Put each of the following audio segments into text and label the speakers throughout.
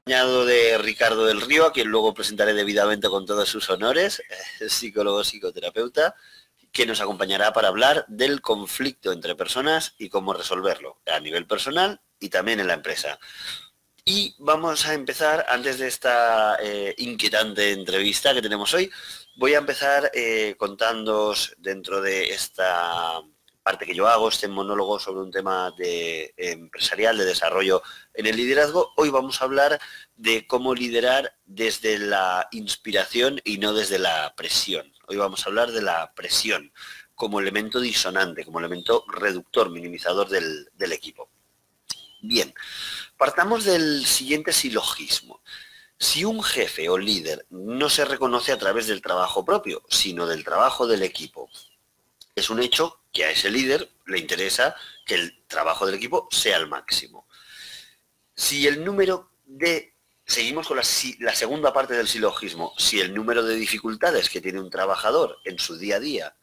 Speaker 1: Acompañado de Ricardo del Río, a quien luego presentaré debidamente con todos sus honores, psicólogo psicoterapeuta, que nos acompañará para hablar del conflicto entre personas y cómo resolverlo a nivel personal y también en la empresa. Y vamos a empezar, antes de esta inquietante entrevista que tenemos hoy, voy a empezar contándoos dentro de esta parte que yo hago, este monólogo sobre un tema de empresarial, de desarrollo en el liderazgo. Hoy vamos a hablar de cómo liderar desde la inspiración y no desde la presión. Hoy vamos a hablar de la presión como elemento disonante, como elemento reductor, minimizador del equipo. Bien, partamos del siguiente silogismo. Si un jefe o líder no se reconoce a través del trabajo propio, sino del trabajo del equipo, es un hecho que a ese líder le interesa que el trabajo del equipo sea el máximo. Si el número de... Seguimos con la segunda parte del silogismo. Si el número de dificultades que tiene un trabajador en su día a día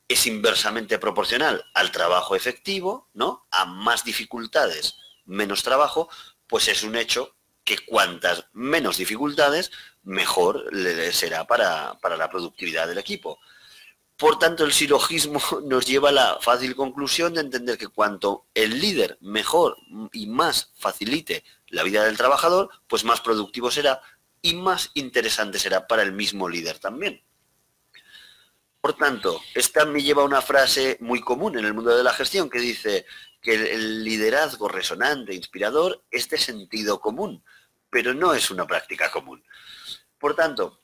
Speaker 1: es inversamente proporcional al trabajo efectivo, ¿no? A más dificultades, menos trabajo, pues es un hecho que cuantas menos dificultades, mejor será para la productividad del equipo. Por tanto, el silogismo nos lleva a la fácil conclusión de entender que cuanto el líder mejor y más facilite la vida del trabajador, pues más productivo será y más interesante será para el mismo líder también. Por tanto, esta me lleva a una frase muy común en el mundo de la gestión que dice que el liderazgo resonante, inspirador, es de sentido común, pero no es una práctica común. Por tanto,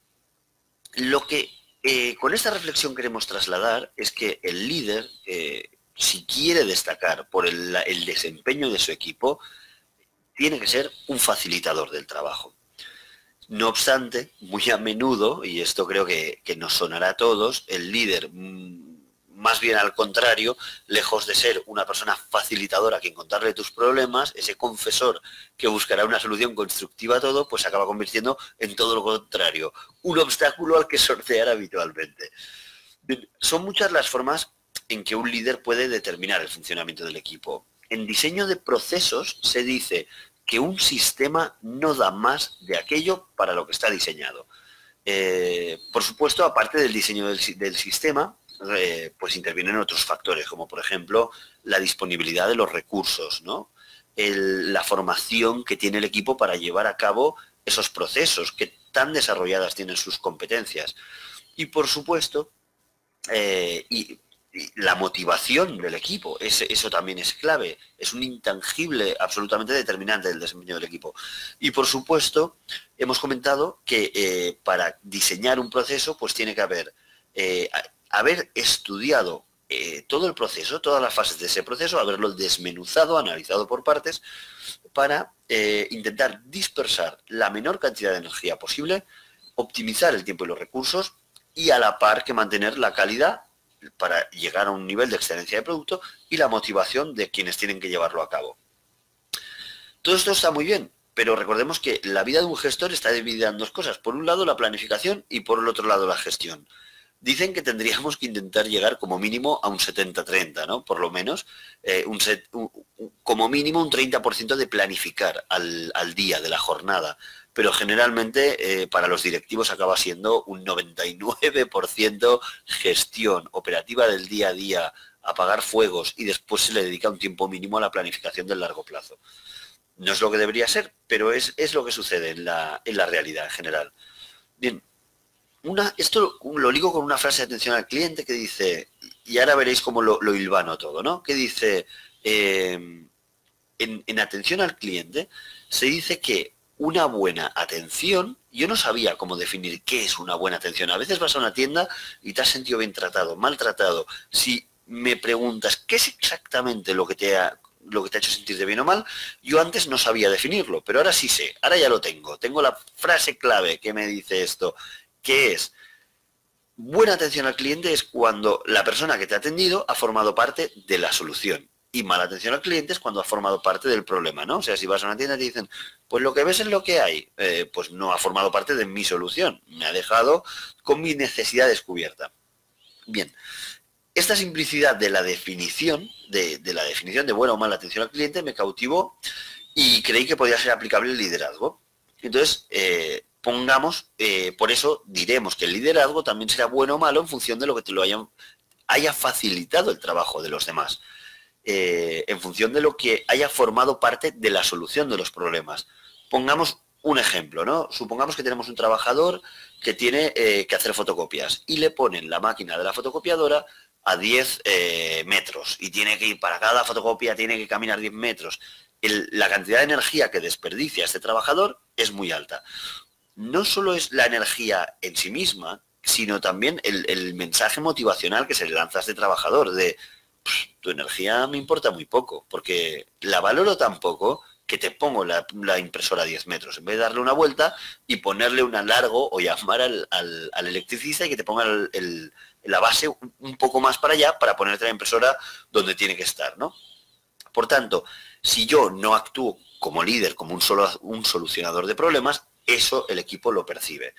Speaker 1: lo que con esta reflexión queremos trasladar es que el líder, si quiere destacar por el desempeño de su equipo, tiene que ser un facilitador del trabajo. No obstante, muy a menudo, y esto creo que nos sonará a todos, el líder, más bien al contrario, lejos de ser una persona facilitadora a quien contarle tus problemas, ese confesor que buscará una solución constructiva a todo, pues se acaba convirtiendo en todo lo contrario, un obstáculo al que sortear habitualmente. Son muchas las formas en que un líder puede determinar el funcionamiento del equipo. En diseño de procesos se dice que un sistema no da más de aquello para lo que está diseñado. Por supuesto, aparte del diseño del sistema, pues intervienen otros factores, como por ejemplo la disponibilidad de los recursos, ¿no? La formación que tiene el equipo para llevar a cabo esos procesos, que tan desarrolladas tienen sus competencias. Y por supuesto, y la motivación del equipo, eso también es clave, es un intangible absolutamente determinante del desempeño del equipo. Y por supuesto, hemos comentado que para diseñar un proceso, pues tiene que haber estudiado todo el proceso, todas las fases de ese proceso, haberlo desmenuzado, analizado por partes, para intentar dispersar la menor cantidad de energía posible, optimizar el tiempo y los recursos, y a la par que mantener la calidad para llegar a un nivel de excelencia de producto y la motivación de quienes tienen que llevarlo a cabo. Todo esto está muy bien, pero recordemos que la vida de un gestor está dividida en dos cosas. Por un lado la planificación y por el otro lado la gestión. Dicen que tendríamos que intentar llegar como mínimo a un 70-30, ¿no? Por lo menos, como mínimo un 30% de planificar al día de la jornada. Pero generalmente para los directivos acaba siendo un 99% gestión operativa del día a día, apagar fuegos, y después se le dedica un tiempo mínimo a la planificación del largo plazo. No es lo que debería ser, pero es lo que sucede en la realidad en general. Bien, esto lo ligo con una frase de atención al cliente que dice, y ahora veréis cómo lo hilvano todo, ¿no? Que dice, en atención al cliente se dice que una buena atención, yo no sabía cómo definir qué es una buena atención. A veces vas a una tienda y te has sentido bien tratado, mal tratado. Si me preguntas qué es exactamente lo que te ha hecho sentirte bien o mal, yo antes no sabía definirlo, pero ahora sí sé, ahora ya lo tengo. Tengo la frase clave que me dice esto, que es: buena atención al cliente es cuando la persona que te ha atendido ha formado parte de la solución. Y mala atención al cliente es cuando ha formado parte del problema, ¿no? O sea, si vas a una tienda y te dicen, pues lo que ves es lo que hay, pues no ha formado parte de mi solución. Me ha dejado con mi necesidad descubierta. Bien, esta simplicidad de la definición, de la definición de buena o mala atención al cliente, me cautivó y creí que podía ser aplicable el liderazgo. Entonces, pongamos, por eso diremos que el liderazgo también será bueno o malo en función de lo que te lo haya facilitado el trabajo de los demás. En función de lo que haya formado parte de la solución de los problemas. Pongamos un ejemplo, ¿no? Supongamos que tenemos un trabajador que tiene que hacer fotocopias y le ponen la máquina de la fotocopiadora a 10 metros y tiene que ir para cada fotocopia, tiene que caminar 10 metros. La cantidad de energía que desperdicia este trabajador es muy alta. No solo es la energía en sí misma, sino también el mensaje motivacional que se le lanza a este trabajador de tu energía me importa muy poco, porque la valoro tan poco que te pongo la impresora a 10 metros, en vez de darle una vuelta y ponerle una largo o llamar al electricista y que te ponga la base un poco más para allá para ponerte la impresora donde tiene que estar, ¿no? Por tanto, si yo no actúo como líder, como un solucionador de problemas, eso el equipo lo percibe.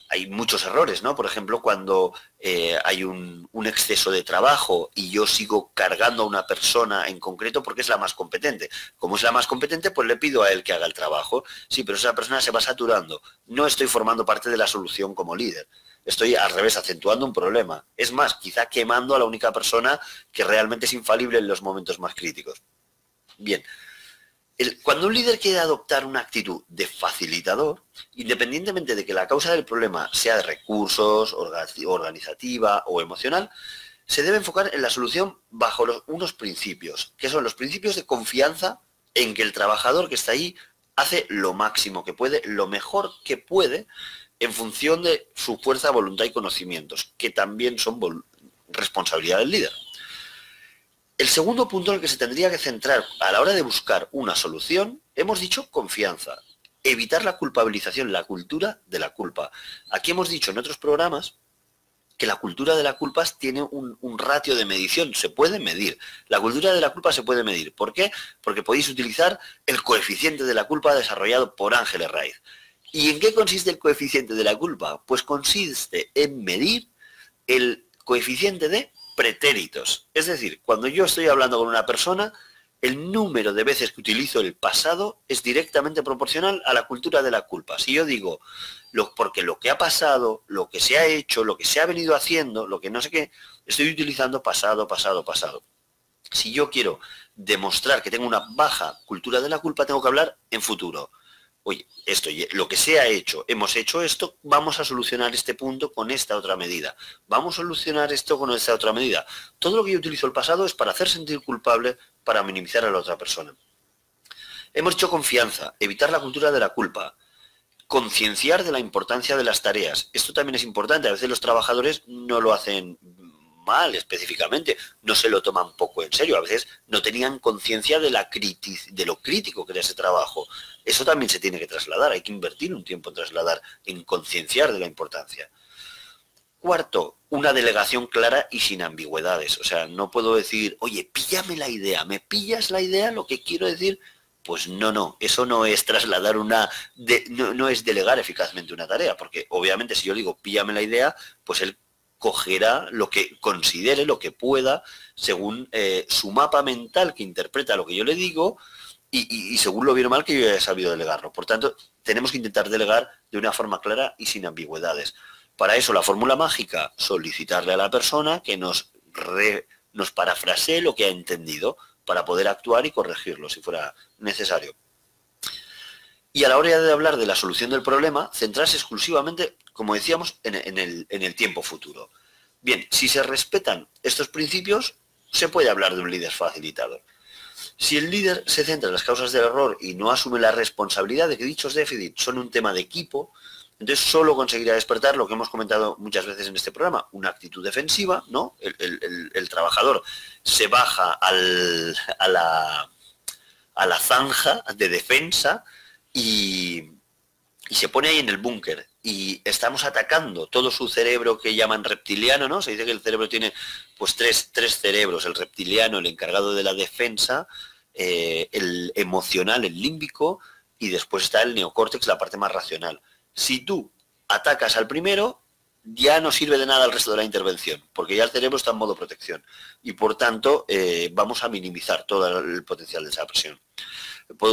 Speaker 1: Hay muchos errores, ¿no? Por ejemplo, cuando hay un exceso de trabajo y yo sigo cargando a una persona en concreto porque es la más competente. Como es la más competente, pues le pido a él que haga el trabajo. Sí, pero esa persona se va saturando. No estoy formando parte de la solución como líder. Estoy al revés, acentuando un problema. Es más, quizá quemando a la única persona que realmente es infalible en los momentos más críticos. Bien. Cuando un líder quiere adoptar una actitud de facilitador, independientemente de que la causa del problema sea de recursos, organizativa o emocional, se debe enfocar en la solución bajo unos principios, que son los principios de confianza en que el trabajador que está ahí hace lo máximo que puede, lo mejor que puede, en función de su fuerza, voluntad y conocimientos, que también son responsabilidad del líder. El segundo punto en el que se tendría que centrar a la hora de buscar una solución, hemos dicho confianza. Evitar la culpabilización, la cultura de la culpa. Aquí hemos dicho en otros programas que la cultura de la culpa tiene un ratio de medición, se puede medir. La cultura de la culpa se puede medir. ¿Por qué? Porque podéis utilizar el coeficiente de la culpa desarrollado por Ángeles Raiz. ¿Y en qué consiste el coeficiente de la culpa? Pues consiste en medir el coeficiente de pretéritos. Es decir, cuando yo estoy hablando con una persona, el número de veces que utilizo el pasado es directamente proporcional a la cultura de la culpa. Si yo digo, porque lo que ha pasado, lo que se ha hecho, lo que se ha venido haciendo, lo que no sé qué, estoy utilizando pasado, pasado, pasado. Si yo quiero demostrar que tengo una baja cultura de la culpa, tengo que hablar en futuro. Oye, lo que se ha hecho, hemos hecho esto, vamos a solucionar este punto con esta otra medida. Vamos a solucionar esto con esta otra medida. Todo lo que yo utilizo el pasado es para hacer sentir culpable, para minimizar a la otra persona. Hemos hecho confianza, evitar la cultura de la culpa, concienciar de la importancia de las tareas. Esto también es importante. A veces los trabajadores no lo hacen mal específicamente, no se lo toman poco en serio, a veces no tenían conciencia de lo crítico que era ese trabajo. Eso también se tiene que trasladar, hay que invertir un tiempo en trasladar, en concienciar de la importancia. Cuarto, una delegación clara y sin ambigüedades. O sea, no puedo decir, oye, píllame la idea, ¿me pillas la idea? Lo que quiero decir, pues no, eso no es trasladar no es delegar eficazmente una tarea, porque obviamente si yo digo, píllame la idea, pues él cogerá lo que considere, lo que pueda, según su mapa mental que interpreta lo que yo le digo y según lo bien o mal que yo haya sabido delegarlo. Por tanto, tenemos que intentar delegar de una forma clara y sin ambigüedades. Para eso la fórmula mágica, solicitarle a la persona que nos parafrasee lo que ha entendido para poder actuar y corregirlo si fuera necesario. Y a la hora de hablar de la solución del problema, centrarse exclusivamente, como decíamos, en el tiempo futuro. Bien, si se respetan estos principios, se puede hablar de un líder facilitador. Si el líder se centra en las causas del error y no asume la responsabilidad de que dichos déficits son un tema de equipo, entonces solo conseguirá despertar lo que hemos comentado muchas veces en este programa, una actitud defensiva, ¿no? El trabajador se baja a la zanja de defensa y se pone ahí en el búnker y estamos atacando todo su cerebro que llaman reptiliano, ¿no? Se dice que el cerebro tiene pues tres cerebros, el reptiliano, el encargado de la defensa, el emocional, el límbico, y después está el neocórtex, la parte más racional. Si tú atacas al primero, ya no sirve de nada el resto de la intervención, porque ya el cerebro está en modo protección y por tanto vamos a minimizar todo el potencial de esa presión.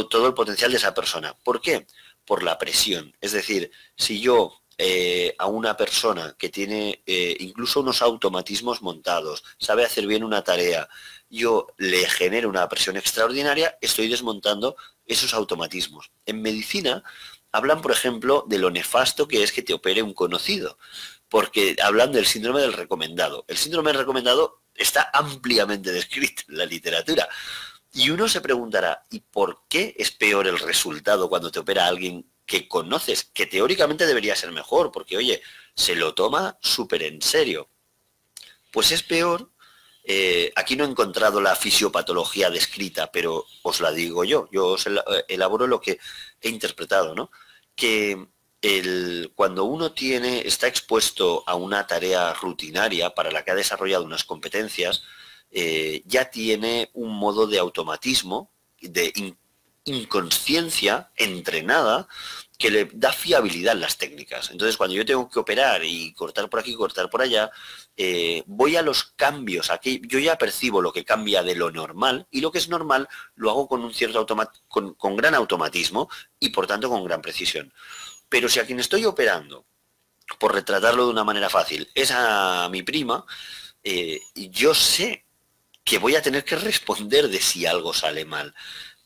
Speaker 1: todo el potencial de esa persona. ¿Por qué? Por la presión. Es decir, si yo a una persona que tiene incluso unos automatismos montados, sabe hacer bien una tarea, yo le genero una presión extraordinaria, estoy desmontando esos automatismos. En medicina hablan, por ejemplo, de lo nefasto que es que te opere un conocido, porque hablan del síndrome del recomendado. El síndrome del recomendado está ampliamente descrito en la literatura. Y uno se preguntará, ¿y por qué es peor el resultado cuando te opera alguien que conoces, que teóricamente debería ser mejor, porque oye, se lo toma súper en serio? Pues es peor, aquí no he encontrado la fisiopatología descrita, pero os la digo yo os elaboro lo que he interpretado, ¿no? Que cuando uno está expuesto a una tarea rutinaria para la que ha desarrollado unas competencias, ya tiene un modo de automatismo, de inconsciencia entrenada, que le da fiabilidad en las técnicas. Entonces, cuando yo tengo que operar y cortar por aquí, cortar por allá, voy a los cambios. Aquí yo ya percibo lo que cambia de lo normal, y lo que es normal lo hago con un cierto con gran automatismo y por tanto con gran precisión. Pero si a quien estoy operando, por retratarlo de una manera fácil, es a mi prima, yo sé que voy a tener que responder de si algo sale mal.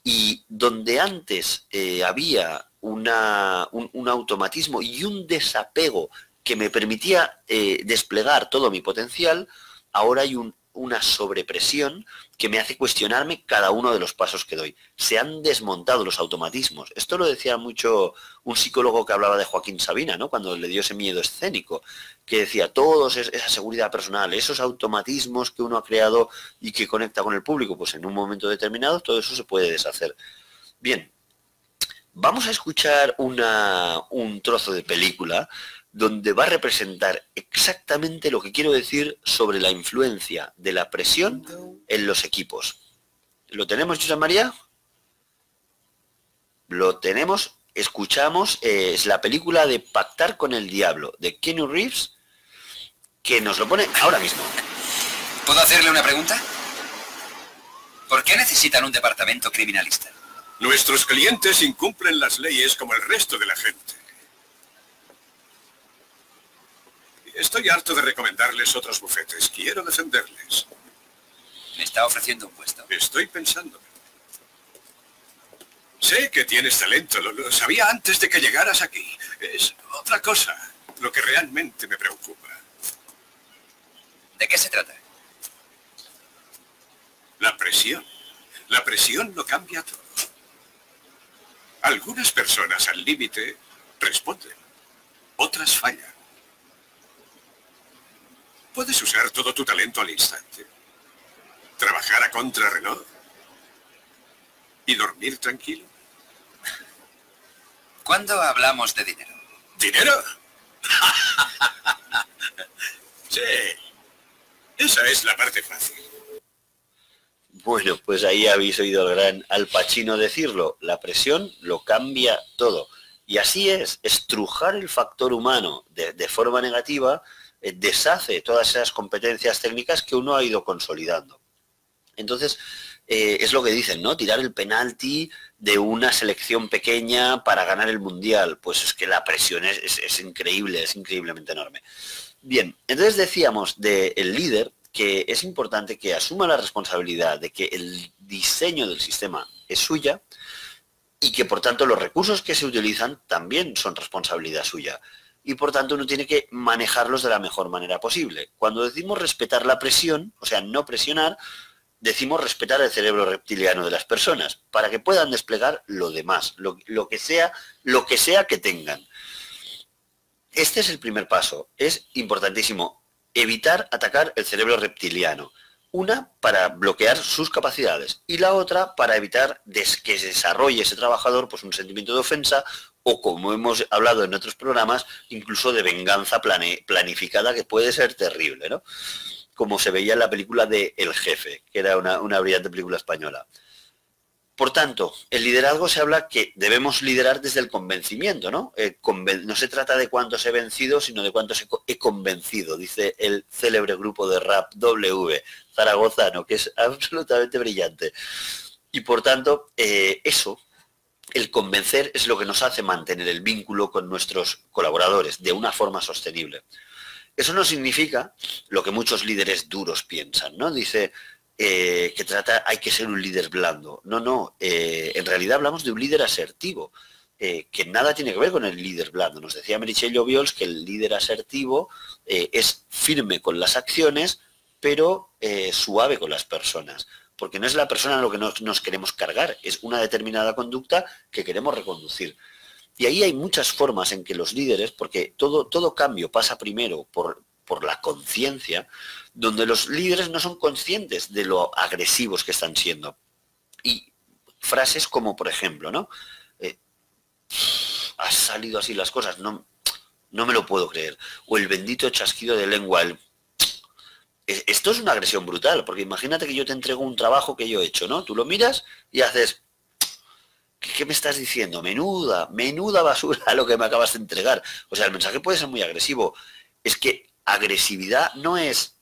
Speaker 1: Y donde antes había un automatismo y un desapego que me permitía desplegar todo mi potencial, ahora hay una sobrepresión que me hace cuestionarme cada uno de los pasos que doy. Se han desmontado los automatismos. Esto lo decía mucho un psicólogo que hablaba de Joaquín Sabina, ¿no? Cuando le dio ese miedo escénico, que decía, esa seguridad personal, esos automatismos que uno ha creado y que conecta con el público, pues en un momento determinado todo eso se puede deshacer. Bien, vamos a escuchar un trozo de película donde va a representar exactamente lo que quiero decir sobre la influencia de la presión en los equipos. ¿Lo tenemos, José María? Lo tenemos, escuchamos, es la película de Pactar con el Diablo, de Keanu Reeves, que nos lo pone ahora mismo.
Speaker 2: ¿Puedo hacerle una pregunta? ¿Por qué necesitan un departamento criminalista?
Speaker 3: Nuestros clientes incumplen las leyes como el resto de la gente. Estoy harto de recomendarles otros bufetes. Quiero defenderles.
Speaker 2: Me está ofreciendo un puesto.
Speaker 3: Estoy pensando. Sé que tienes talento. Lo sabía antes de que llegaras aquí. Es otra cosa lo que realmente me preocupa.
Speaker 2: ¿De qué se trata?
Speaker 3: La presión. La presión lo cambia todo. Algunas personas al límite responden. Otras fallan. Puedes usar todo tu talento al instante. Trabajar a contrarreloj. Y dormir tranquilo.
Speaker 2: ¿Cuándo hablamos de dinero?
Speaker 3: ¿Dinero? Sí. Esa es la parte fácil.
Speaker 1: Bueno, pues ahí habéis oído al gran Al Pacino decirlo. La presión lo cambia todo. Y así es, estrujar el factor humano de forma negativa deshace todas esas competencias técnicas que uno ha ido consolidando. Entonces, es lo que dicen, ¿no? Tirar el penalti de una selección pequeña para ganar el Mundial. Pues es que la presión es increíble, es increíblemente enorme. Bien, entonces decíamos del líder que es importante que asuma la responsabilidad de que el diseño del sistema es suya y que por tanto los recursos que se utilizan también son responsabilidad suya. Y por tanto uno tiene que manejarlos de la mejor manera posible. Cuando decimos respetar la presión, o sea, no presionar, decimos respetar el cerebro reptiliano de las personas, para que puedan desplegar lo demás, lo que sea que tengan. Este es el primer paso. Es importantísimo evitar atacar el cerebro reptiliano. Una, para bloquear sus capacidades, y la otra, para evitar que se desarrolle ese trabajador pues un sentimiento de ofensa, o como hemos hablado en otros programas, incluso de venganza planificada, que puede ser terrible, ¿no? Como se veía en la película de El Jefe, que era una brillante película española. Por tanto, el liderazgo se habla que debemos liderar desde el convencimiento, ¿no? No se trata de cuántos he vencido, sino de cuántos he convencido, dice el célebre grupo de rap W, zaragozano, que es absolutamente brillante. Y por tanto, eso, el convencer, es lo que nos hace mantener el vínculo con nuestros colaboradores de una forma sostenible. Eso no significa lo que muchos líderes duros piensan, ¿no? Dice hay que ser un líder blando. No, en realidad hablamos de un líder asertivo, que nada tiene que ver con el líder blando. Nos decía Meritxell Obiols que el líder asertivo es firme con las acciones, pero suave con las personas. Porque no es la persona en lo que nos queremos cargar, es una determinada conducta que queremos reconducir. Y ahí hay muchas formas en que los líderes, porque todo cambio pasa primero por la conciencia, donde los líderes no son conscientes de lo agresivos que están siendo. Y frases como, por ejemplo, ¿no? Has salido así las cosas, no me lo puedo creer. O el bendito chasquido de lengua, esto es una agresión brutal, porque imagínate que yo te entrego un trabajo que yo he hecho, ¿no? Tú lo miras y haces... ¿Qué me estás diciendo? Menuda basura lo que me acabas de entregar. O sea, el mensaje puede ser muy agresivo. Es que agresividad no es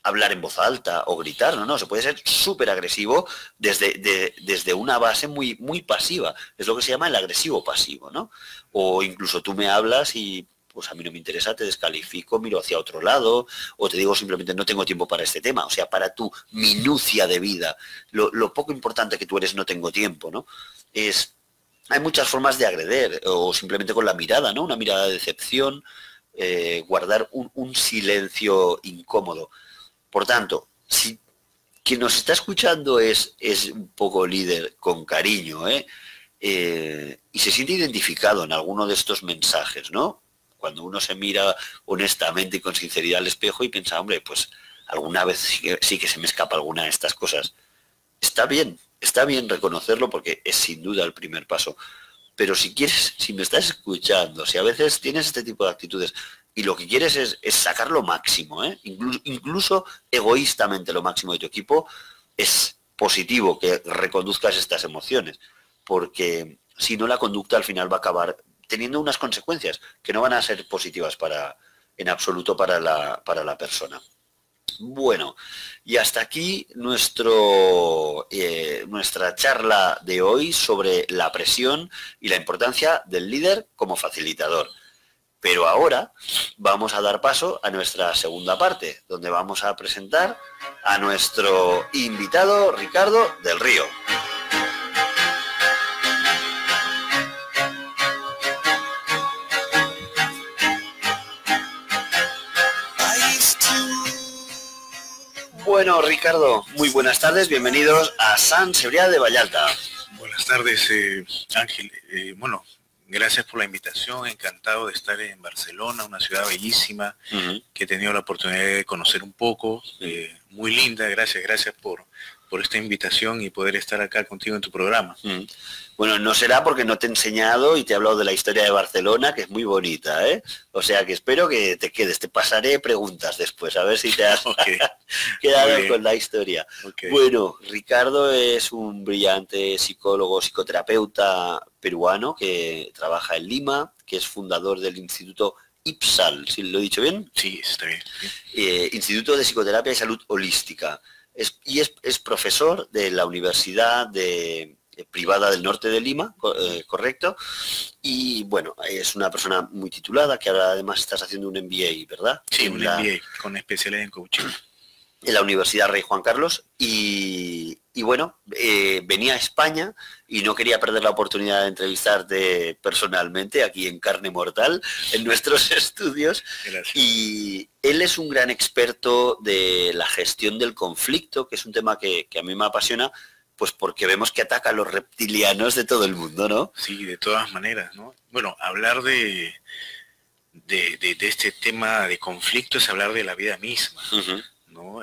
Speaker 1: hablar en voz alta o gritar, no, se puede ser súper agresivo desde una base muy, muy pasiva. Es lo que se llama el agresivo pasivo, ¿no? O incluso tú me hablas y pues a mí no me interesa, te descalifico, miro hacia otro lado, o te digo simplemente no tengo tiempo para este tema. O sea, para tu minucia de vida, lo poco importante que tú eres, no tengo tiempo, ¿no? Hay muchas formas de agredir, o simplemente con la mirada, ¿no? Una mirada de decepción, guardar un silencio incómodo. Por tanto, si quien nos está escuchando es un poco líder con cariño, y se siente identificado en alguno de estos mensajes, ¿no? Cuando uno se mira honestamente y con sinceridad al espejo y piensa, hombre, pues alguna vez sí que se me escapa alguna de estas cosas. Está bien reconocerlo porque es sin duda el primer paso. Pero si me estás escuchando, si a veces tienes este tipo de actitudes y lo que quieres es sacar lo máximo, incluso egoístamente lo máximo de tu equipo, es positivo que reconduzcas estas emociones, porque si no la conducta al final va a acabar teniendo unas consecuencias que no van a ser positivas en absoluto para la persona. Bueno, y hasta aquí nuestra charla de hoy sobre la presión y la importancia del líder como facilitador. Pero ahora vamos a dar paso a nuestra segunda parte, donde vamos a presentar a nuestro invitado Ricardo del Río. Bueno, Ricardo, muy buenas tardes, bienvenidos a Sant Cebrià de Vallalta.
Speaker 4: Buenas tardes, Ángel. Bueno, gracias por la invitación, encantado de estar en Barcelona, una ciudad bellísima, que he tenido la oportunidad de conocer un poco, muy linda, gracias por esta invitación y poder estar acá contigo en tu programa.
Speaker 1: Bueno, no será porque no te he enseñado y te he hablado de la historia de Barcelona, que es muy bonita, ¿eh? O sea que espero que te quedes, te pasaré preguntas después, a ver si te has quedado con la historia. Bueno, Ricardo es un brillante psicólogo, psicoterapeuta peruano que trabaja en Lima, que es fundador del Instituto IPSAL, ¿sí lo he dicho bien?
Speaker 4: Sí, está bien.
Speaker 1: Instituto de Psicoterapia y Salud Holística. Es profesor de la Universidad Privada del Norte de Lima, correcto, y bueno, es una persona muy titulada, que ahora además estás haciendo un MBA, ¿verdad?
Speaker 4: Sí, un MBA con especialidad en coaching.
Speaker 1: En la Universidad Rey Juan Carlos, y bueno, venía a España y no quería perder la oportunidad de entrevistarte personalmente aquí en Carne Mortal, en nuestros estudios.
Speaker 4: Gracias.
Speaker 1: Y él es un gran experto de la gestión del conflicto, que es un tema que a mí me apasiona, pues porque vemos que ataca a los reptilianos de todo el mundo, ¿no?
Speaker 4: Sí, de todas maneras, ¿no? Bueno, hablar de este tema de conflicto es hablar de la vida misma, ¿no?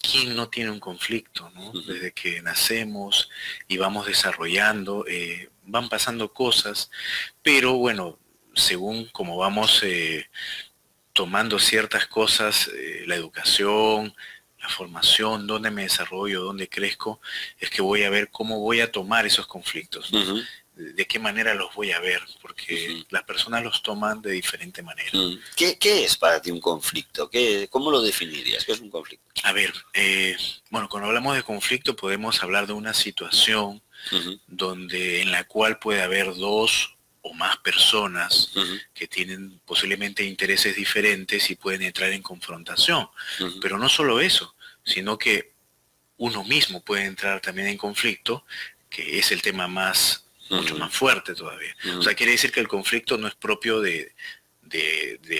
Speaker 4: ¿Quién no tiene un conflicto, ¿no? Desde que nacemos y vamos desarrollando, van pasando cosas, pero bueno, según como vamos tomando ciertas cosas, la educación, la formación, dónde me desarrollo, dónde crezco, es que voy a ver cómo voy a tomar esos conflictos, ¿no? de qué manera los voy a ver, porque las personas los toman de diferente manera.
Speaker 1: ¿Qué es para ti un conflicto? ¿Cómo lo definirías? ¿Qué es un conflicto?
Speaker 4: A ver, bueno, cuando hablamos de conflicto podemos hablar de una situación donde en la cual puede haber dos o más personas que tienen posiblemente intereses diferentes y pueden entrar en confrontación. Pero no solo eso, sino que uno mismo puede entrar también en conflicto, que es el tema mucho más fuerte todavía. O sea, quiere decir que el conflicto no es propio de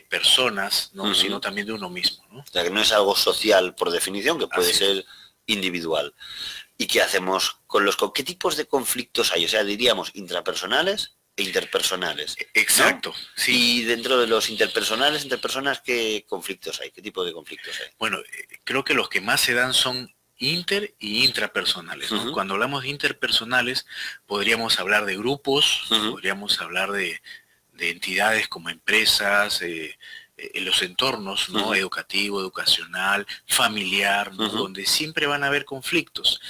Speaker 4: personas, ¿no? Sino también de uno mismo, ¿no?
Speaker 1: O sea, que no es algo social por definición, que puede ser individual. ¿Y qué hacemos con qué tipos de conflictos hay? O sea, diríamos intrapersonales e interpersonales.
Speaker 4: Exacto, ¿no? Sí.
Speaker 1: Y dentro de los interpersonales, entre personas, ¿qué conflictos hay? ¿Qué tipo de conflictos hay?
Speaker 4: Bueno, creo que los que más se dan son inter y intrapersonales, ¿no? Cuando hablamos de interpersonales, podríamos hablar de grupos, podríamos hablar de entidades como empresas, en los entornos, ¿no? Educativo, educacional, familiar, ¿no? Donde siempre van a haber conflictos.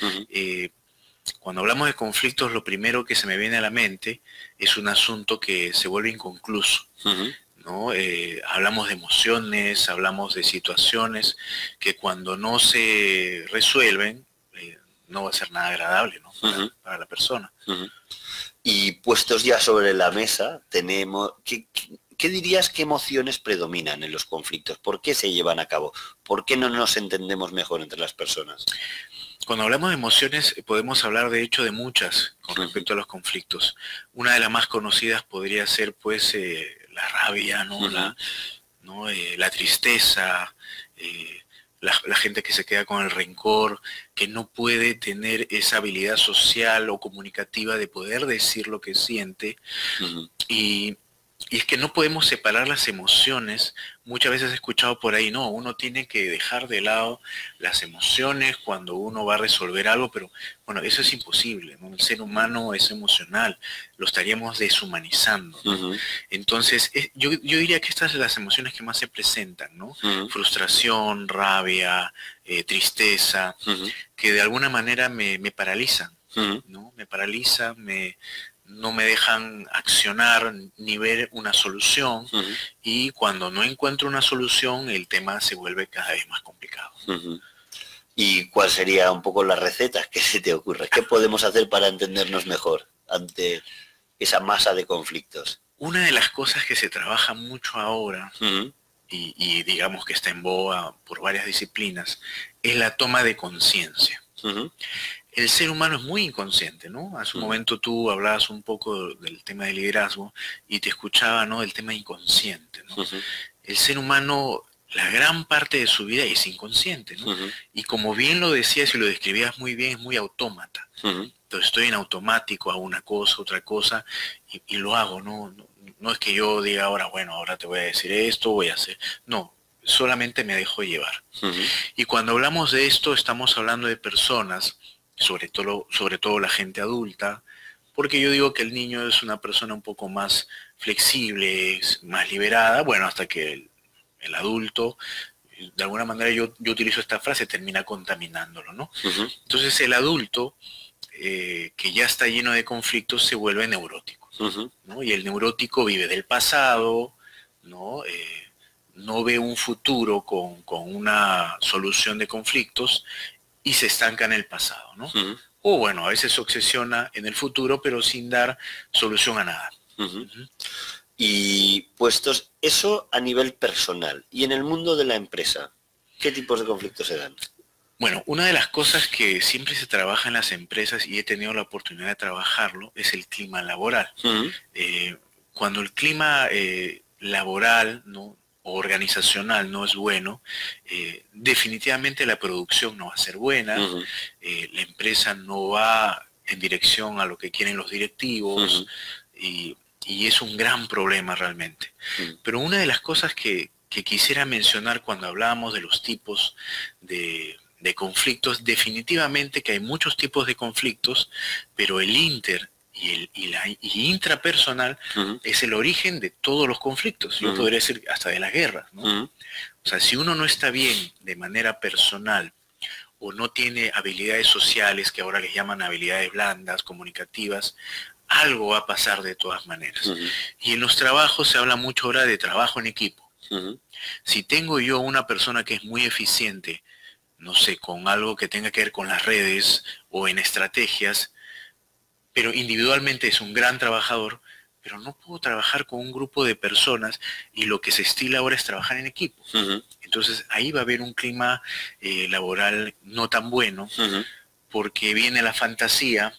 Speaker 4: Cuando hablamos de conflictos, lo primero que se me viene a la mente es un asunto que se vuelve inconcluso, ¿no? Hablamos de emociones, hablamos de situaciones que cuando no se resuelven, no va a ser nada agradable, ¿no? Para la persona.
Speaker 1: Y puestos ya sobre la mesa, tenemos... ¿Qué dirías que emociones predominan en los conflictos? ¿Por qué se llevan a cabo? ¿Por qué no nos entendemos mejor entre las personas?
Speaker 4: Cuando hablamos de emociones, podemos hablar de hecho de muchas con respecto a los conflictos. Una de las más conocidas podría ser pues la rabia, ¿no? La tristeza, la gente que se queda con el rencor, que no puede tener esa habilidad social o comunicativa de poder decir lo que siente. Y es que no podemos separar las emociones. Muchas veces he escuchado por ahí, no, uno tiene que dejar de lado las emociones cuando uno va a resolver algo, pero bueno, eso es imposible, ¿no? El ser humano es emocional, lo estaríamos deshumanizando, ¿no? Entonces, yo diría que estas son las emociones que más se presentan, ¿no? Frustración, rabia, tristeza, que de alguna manera me paralizan, ¿no? Me paralizan, no me dejan accionar ni ver una solución, y cuando no encuentro una solución el tema se vuelve cada vez más complicado.
Speaker 1: ¿Y cuál sería un poco la receta que se te ocurre? ¿Qué podemos hacer para entendernos mejor ante esa masa de conflictos?
Speaker 4: Una de las cosas que se trabaja mucho ahora, y digamos que está en boga por varias disciplinas, es la toma de conciencia. El ser humano es muy inconsciente, ¿no? Hace un momento tú hablabas un poco del tema del liderazgo y te escuchaba, ¿no? El tema inconsciente, ¿no? El ser humano, la gran parte de su vida es inconsciente, ¿no? Y como bien lo decías y lo describías muy bien, es muy autómata. Entonces estoy en automático, hago una cosa, otra cosa, y lo hago, ¿no? No es que yo diga ahora, bueno, ahora te voy a decir esto, voy a hacer... No, solamente me dejo llevar. Y cuando hablamos de esto, estamos hablando de personas, sobre todo la gente adulta, porque yo digo que el niño es una persona un poco más flexible, más liberada, bueno, hasta que el adulto, de alguna manera yo utilizo esta frase, termina contaminándolo, ¿no? Entonces el adulto, que ya está lleno de conflictos, se vuelve neurótico, ¿no? Y el neurótico vive del pasado, ¿no? No ve un futuro con una solución de conflictos, y se estanca en el pasado, ¿no? O bueno, a veces se obsesiona en el futuro, pero sin dar solución a nada.
Speaker 1: Y puestos eso a nivel personal, y en el mundo de la empresa, ¿qué tipos de conflictos se dan?
Speaker 4: Bueno, una de las cosas que siempre se trabaja en las empresas, y he tenido la oportunidad de trabajarlo, es el clima laboral. Cuando el clima laboral, ¿no?, o organizacional no es bueno, definitivamente la producción no va a ser buena, la empresa no va en dirección a lo que quieren los directivos, y es un gran problema realmente. Pero una de las cosas que quisiera mencionar cuando hablábamos de los tipos de conflictos, definitivamente que hay muchos tipos de conflictos, pero el inter y intrapersonal es el origen de todos los conflictos. Yo podría decir hasta de las guerras, ¿no? O sea, si uno no está bien de manera personal, o no tiene habilidades sociales, que ahora les llaman habilidades blandas, comunicativas, algo va a pasar de todas maneras.
Speaker 1: Ujú.
Speaker 4: Y en los trabajos se habla mucho ahora de trabajo en equipo.
Speaker 1: Ujú.
Speaker 4: Si tengo yo una persona que es muy eficiente, no sé, con algo que tenga que ver con las redes o en estrategias, pero individualmente es un gran trabajador, pero no puedo trabajar con un grupo de personas y lo que se estila ahora es trabajar en equipo.
Speaker 1: Ujú.
Speaker 4: Entonces ahí va a haber un clima laboral no tan bueno,
Speaker 1: Ujú.
Speaker 4: porque viene la fantasía.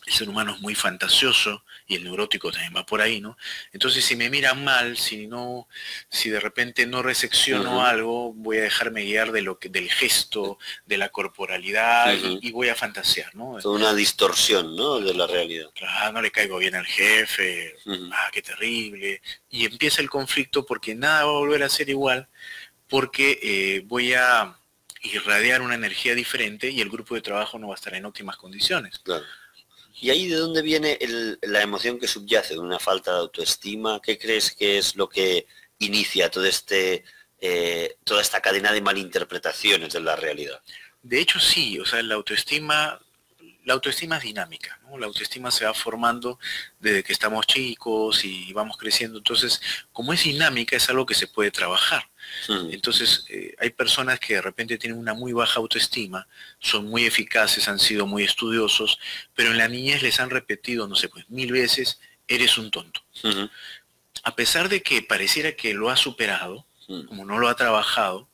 Speaker 4: El ser humano es muy fantasioso y el neurótico también va por ahí, ¿no? Entonces, si me miran mal, si de repente no resecciono
Speaker 1: Ujú.
Speaker 4: algo, voy a dejarme guiar del gesto, de la corporalidad
Speaker 1: Ujú.
Speaker 4: y voy a fantasear, ¿no?
Speaker 1: Toda una distorsión, ¿no?, de la realidad.
Speaker 4: Claro, no le caigo bien al jefe,
Speaker 1: Ujú.
Speaker 4: qué terrible. Y empieza el conflicto porque nada va a volver a ser igual, porque voy a irradiar una energía diferente y el grupo de trabajo no va a estar en óptimas condiciones.
Speaker 1: Claro. ¿Y ahí de dónde viene la emoción que subyace? ¿Una falta de autoestima? ¿Qué crees que es lo que inicia toda esta cadena de malinterpretaciones de la realidad?
Speaker 4: De hecho, sí, o sea, la autoestima es dinámica, ¿no? La autoestima se va formando desde que estamos chicos y vamos creciendo. Entonces, como es dinámica, es algo que se puede trabajar.
Speaker 1: Ujú.
Speaker 4: Entonces, hay personas que de repente tienen una muy baja autoestima, son muy eficaces, han sido muy estudiosos, pero en la niñez les han repetido, no sé, pues 1000 veces, eres un tonto.
Speaker 1: Ujú.
Speaker 4: A pesar de que pareciera que lo ha superado,
Speaker 1: Ujú.
Speaker 4: como no lo ha trabajado,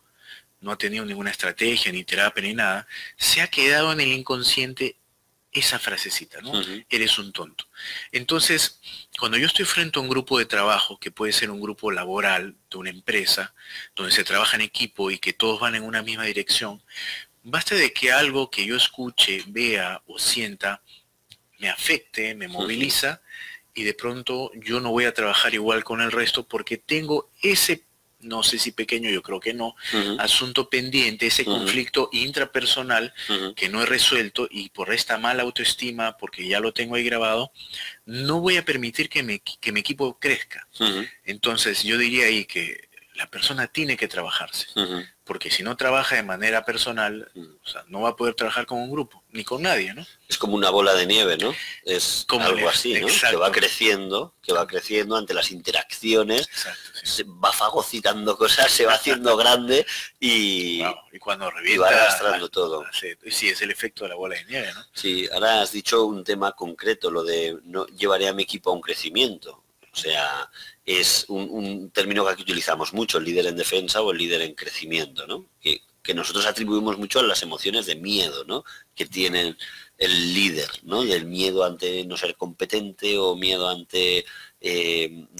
Speaker 4: no ha tenido ninguna estrategia, ni terapia, ni nada, se ha quedado en el inconsciente esa frasecita, ¿no?
Speaker 1: Ujú.
Speaker 4: Eres un tonto. Entonces, cuando yo estoy frente a un grupo de trabajo, que puede ser un grupo laboral de una empresa, donde se trabaja en equipo y que todos van en una misma dirección, basta de que algo que yo escuche, vea o sienta me afecte, me moviliza, y de pronto yo no voy a trabajar igual con el resto porque tengo ese, no sé si pequeño, yo creo que no,
Speaker 1: Ujú.
Speaker 4: asunto pendiente, ese
Speaker 1: Ujú.
Speaker 4: conflicto intrapersonal
Speaker 1: Ujú.
Speaker 4: que no he resuelto, y por esta mala autoestima, porque ya lo tengo ahí grabado, no voy a permitir que mi equipo crezca.
Speaker 1: Ujú.
Speaker 4: Entonces yo diría ahí que la persona tiene que trabajarse,
Speaker 1: Ujú.
Speaker 4: porque si no trabaja de manera personal,
Speaker 1: Ujú.
Speaker 4: o sea, no va a poder trabajar con un grupo, ni con nadie, ¿no?
Speaker 1: Es como una bola de nieve, ¿no? Es
Speaker 4: Como
Speaker 1: algo así, ¿no? Que va creciendo ante las interacciones,
Speaker 4: Exacto, sí.
Speaker 1: se va fagocitando cosas, se va haciendo grande y,
Speaker 4: Wow, y cuando
Speaker 1: y
Speaker 4: revienta,
Speaker 1: va arrastrando todo.
Speaker 4: sí, es el efecto de la bola de nieve, ¿no?
Speaker 1: Sí, ahora has dicho un tema concreto, lo de no llevaré a mi equipo a un crecimiento. O sea, es un término que aquí utilizamos mucho, el líder en defensa o el líder en crecimiento, ¿no? Que nosotros atribuimos mucho a las emociones de miedo, ¿no?, que tienen el líder, ¿no? Del miedo ante no ser competente o miedo ante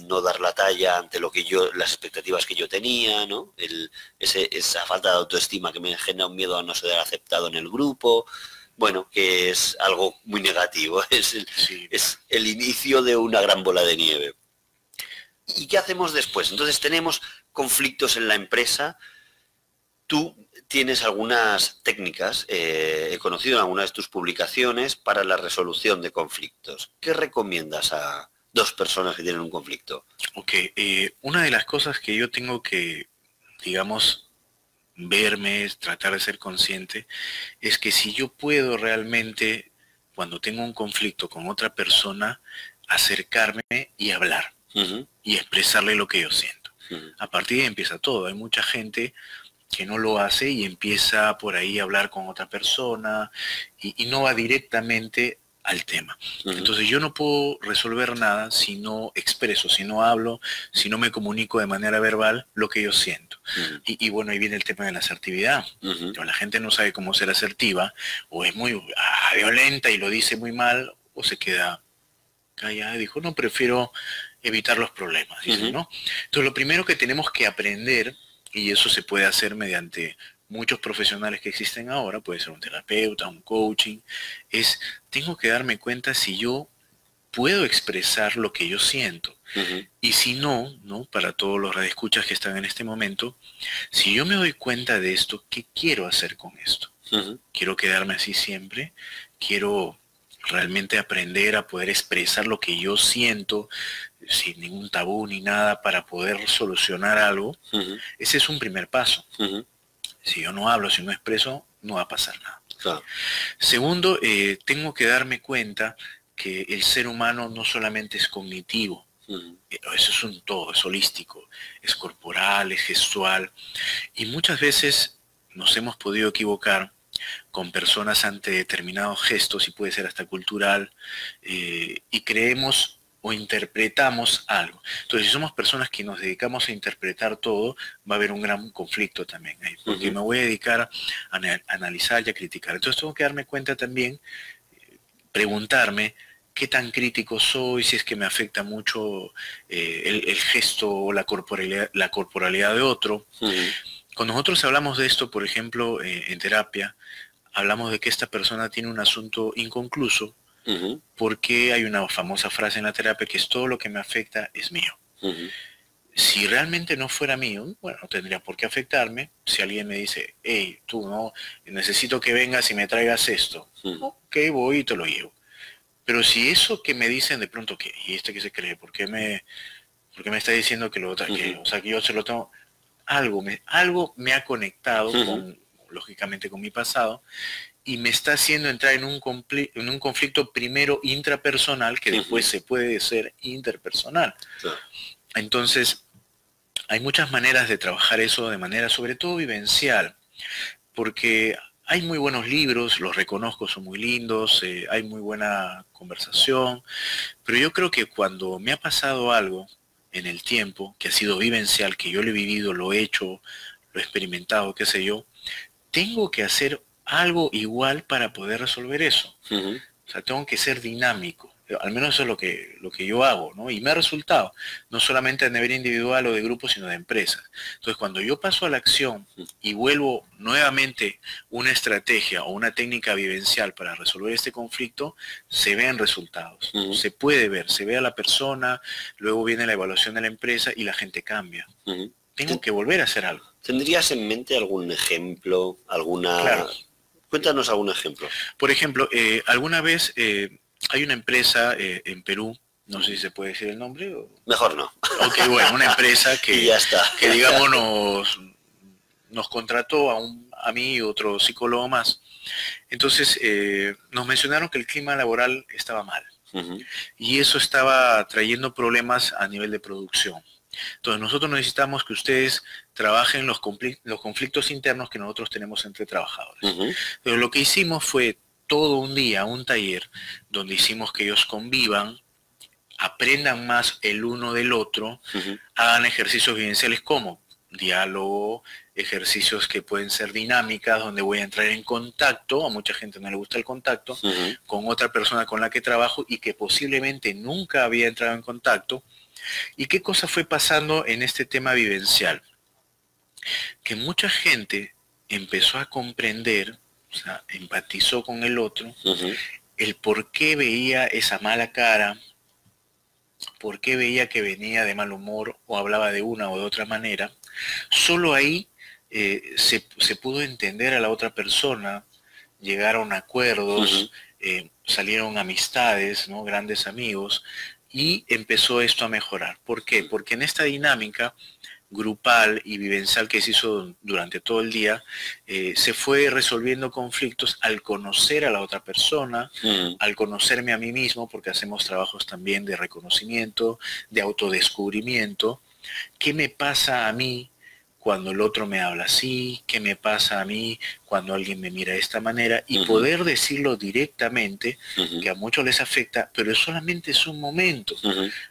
Speaker 1: no dar la talla ante las expectativas que yo tenía, ¿no? Esa falta de autoestima que me genera un miedo a no ser aceptado en el grupo. Bueno, que es algo muy negativo,
Speaker 4: Sí,
Speaker 1: es el inicio de una gran bola de nieve. ¿Y qué hacemos después? Entonces tenemos conflictos en la empresa. Tú tienes algunas técnicas, he conocido en algunas de tus publicaciones, para la resolución de conflictos. ¿Qué recomiendas a dos personas que tienen un conflicto?
Speaker 4: ok. Una de las cosas que yo tengo que, digamos, verme, es tratar de ser consciente, es que si yo puedo realmente, cuando tengo un conflicto con otra persona, acercarme y hablar
Speaker 1: Ujú.
Speaker 4: y expresarle lo que yo siento.
Speaker 1: Ujú.
Speaker 4: A partir de ahí empieza todo. Hay mucha gente que no lo hace y empieza por ahí a hablar con otra persona y no va directamente al tema.
Speaker 1: Ujú.
Speaker 4: Entonces yo no puedo resolver nada si no expreso, si no hablo, si no me comunico de manera verbal lo que yo siento.
Speaker 1: Ujú.
Speaker 4: Y bueno, ahí viene el tema de la asertividad.
Speaker 1: Ujú.
Speaker 4: La gente no sabe cómo ser asertiva, o es muy violenta y lo dice muy mal, o se queda callada y dijo, no, prefiero evitar los problemas, dicen,
Speaker 1: Ujú.
Speaker 4: ¿no? Entonces lo primero que tenemos que aprender, y eso se puede hacer mediante muchos profesionales que existen ahora, puede ser un terapeuta, un coaching, es, tengo que darme cuenta si yo puedo expresar lo que yo siento.
Speaker 1: Ujú.
Speaker 4: Y si no, ¿no? Para todos los radioescuchas que están en este momento, si yo me doy cuenta de esto, ¿qué quiero hacer con esto?
Speaker 1: Ujú.
Speaker 4: ¿Quiero quedarme así siempre? ¿Quiero realmente aprender a poder expresar lo que yo siento sin ningún tabú ni nada para poder solucionar algo?
Speaker 1: Ujú.
Speaker 4: Ese es un primer paso.
Speaker 1: Ujú.
Speaker 4: Si yo no hablo, si no expreso, no va a pasar nada.
Speaker 1: Claro.
Speaker 4: Segundo, tengo que darme cuenta que el ser humano no solamente es cognitivo, eso es un todo, es holístico, es corporal, es gestual, y muchas veces nos hemos podido equivocar con personas ante determinados gestos, y puede ser hasta cultural, y creemos o interpretamos algo. Entonces, si somos personas que nos dedicamos a interpretar todo, va a haber un gran conflicto también ahí, porque me voy a dedicar a analizar y a criticar. Entonces tengo que darme cuenta también, preguntarme qué tan crítico soy, si es que me afecta mucho el gesto o la corporalidad de otro. Cuando nosotros hablamos de esto, por ejemplo, en terapia, hablamos de que esta persona tiene un asunto inconcluso, porque hay una famosa frase en la terapia que es: todo lo que me afecta es mío. Si realmente no fuera mío, bueno, no tendría por qué afectarme. Si alguien me dice: hey, tú no, necesito que vengas y me traigas esto, ok, voy y te lo llevo. Pero si eso que me dicen de pronto, ¿qué? ¿Y este qué se cree? ¿Por qué me está diciendo que lo que, o sea, que yo se lo tengo? Algo me ha conectado con, lógicamente, con mi pasado, y me está haciendo entrar en un conflicto primero intrapersonal, que después se puede ser interpersonal. Entonces, hay muchas maneras de trabajar eso de manera sobre todo vivencial, porque hay muy buenos libros, los reconozco, son muy lindos, hay muy buena conversación, pero yo creo que cuando me ha pasado algo en el tiempo, que ha sido vivencial, que yo lo he vivido, lo he hecho, lo he experimentado, qué sé yo, tengo que hacer algo igual para poder resolver eso. O sea, tengo que ser dinámico. Al menos eso es lo que yo hago, ¿no? Y me ha resultado, no solamente a nivel individual o de grupo, sino de empresas. Entonces, cuando yo paso a la acción y vuelvo nuevamente una estrategia o una técnica vivencial para resolver este conflicto, se ven resultados. Se puede ver, se ve a la persona, luego viene la evaluación de la empresa y la gente cambia. Tengo que volver a hacer algo.
Speaker 1: ¿Tendrías en mente algún ejemplo, alguna...?
Speaker 4: Claro.
Speaker 1: Cuéntanos algún ejemplo.
Speaker 4: Por ejemplo, alguna vez... hay una empresa en Perú, no sé si se puede decir el nombre.
Speaker 1: Mejor no.
Speaker 4: Ok, bueno, una empresa que,
Speaker 1: y ya está.
Speaker 4: Que digamos nos contrató a mí y otro psicólogo más. Entonces nos mencionaron que el clima laboral estaba mal. Y eso estaba trayendo problemas a nivel de producción. Entonces nosotros necesitamos que ustedes trabajen los conflictos internos que nosotros tenemos entre trabajadores. Pero lo que hicimos fue todo un día, un taller, donde hicimos que ellos convivan, aprendan más el uno del otro, hagan ejercicios vivenciales como diálogo, ejercicios que pueden ser dinámicas, donde voy a entrar en contacto, a mucha gente no le gusta el contacto, con otra persona con la que trabajo y que posiblemente nunca había entrado en contacto. ¿Y qué cosa fue pasando en este tema vivencial? Que mucha gente empezó a comprender, o sea, empatizó con el otro, el por qué veía esa mala cara, por qué veía que venía de mal humor o hablaba de una o de otra manera. Solo ahí se pudo entender a la otra persona, llegaron a acuerdos, salieron amistades, ¿no? Grandes amigos, y empezó esto a mejorar. ¿Por qué? Porque en esta dinámica grupal y vivencial que se hizo durante todo el día, se fue resolviendo conflictos al conocer a la otra persona, al conocerme a mí mismo, porque hacemos trabajos también de reconocimiento, de autodescubrimiento. ¿Qué me pasa a mí cuando el otro me habla así? ¿Qué me pasa a mí cuando alguien me mira de esta manera? Y poder decirlo directamente, que a muchos les afecta, pero solamente es un momento.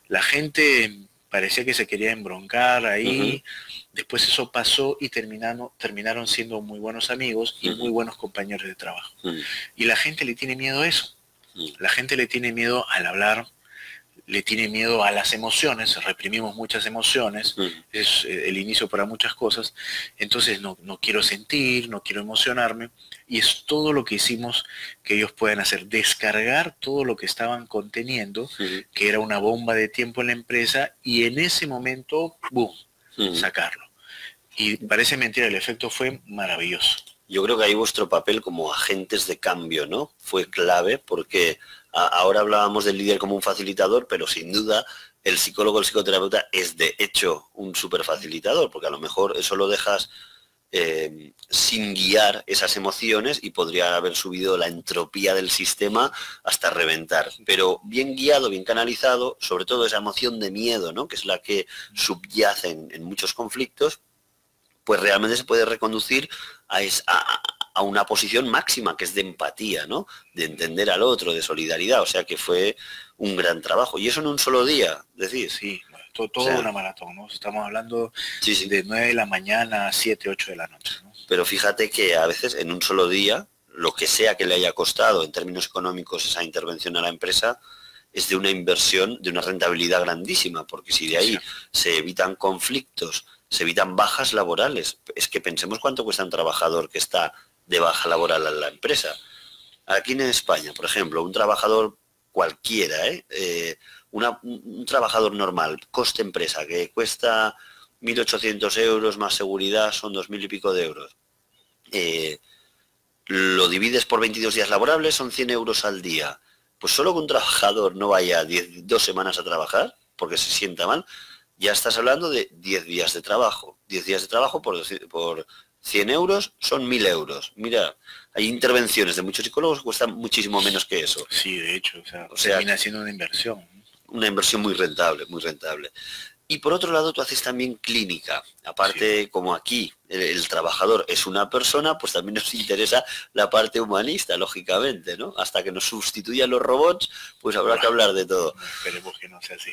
Speaker 4: La gente parecía que se quería embroncar ahí, después eso pasó y terminaron siendo muy buenos amigos y muy buenos compañeros de trabajo. Y la gente le tiene miedo a eso. La gente le tiene miedo al hablar, le tiene miedo a las emociones, reprimimos muchas emociones, es el inicio para muchas cosas. Entonces no quiero sentir, no quiero emocionarme, y es todo lo que hicimos que ellos puedan hacer, descargar todo lo que estaban conteniendo, que era una bomba de tiempo en la empresa, y en ese momento, ¡boom!, sacarlo. Y parece mentira, el efecto fue maravilloso.
Speaker 1: Yo creo que ahí vuestro papel como agentes de cambio, ¿no?, fue clave, porque ahora hablábamos del líder como un facilitador, pero sin duda el psicólogo, el psicoterapeuta es de hecho un súper facilitador, porque a lo mejor eso lo dejas sin guiar esas emociones y podría haber subido la entropía del sistema hasta reventar. Pero bien guiado, bien canalizado, sobre todo esa emoción de miedo, ¿no? Que es la que subyace en muchos conflictos, pues realmente se puede reconducir a una posición máxima, que es de empatía, ¿no? De entender al otro, de solidaridad. O sea que fue un gran trabajo. Y eso en un solo día, decir.
Speaker 4: Sí, todo una maratón, ¿no? Estamos hablando de 9 de la mañana a 7, 8 de la noche, ¿no?
Speaker 1: Pero fíjate que a veces en un solo día, lo que sea que le haya costado en términos económicos esa intervención a la empresa, es de una inversión, de una rentabilidad grandísima, porque si de ahí se evitan conflictos, se evitan bajas laborales, es que pensemos cuánto cuesta un trabajador que está de baja laboral en la empresa. Aquí en España, por ejemplo, un trabajador cualquiera, un trabajador normal, coste empresa, que cuesta 1.800 euros más seguridad, son 2.000 y pico de euros. Lo divides por 22 días laborables, son 100 euros al día. Pues solo que un trabajador no vaya 2 semanas a trabajar, porque se sienta mal, ya estás hablando de 10 días de trabajo. 10 días de trabajo por 100 euros son 1.000 euros. Mira, hay intervenciones de muchos psicólogos que cuestan muchísimo menos que eso.
Speaker 4: Sí, de hecho, o sea termina siendo una inversión.
Speaker 1: Una inversión muy rentable, muy rentable. Y por otro lado, tú haces también clínica. Aparte, como aquí el trabajador es una persona, pues también nos interesa la parte humanista, lógicamente, ¿no? Hasta que nos sustituyan los robots, pues habrá que hablar de todo.
Speaker 4: Esperemos que no sea así.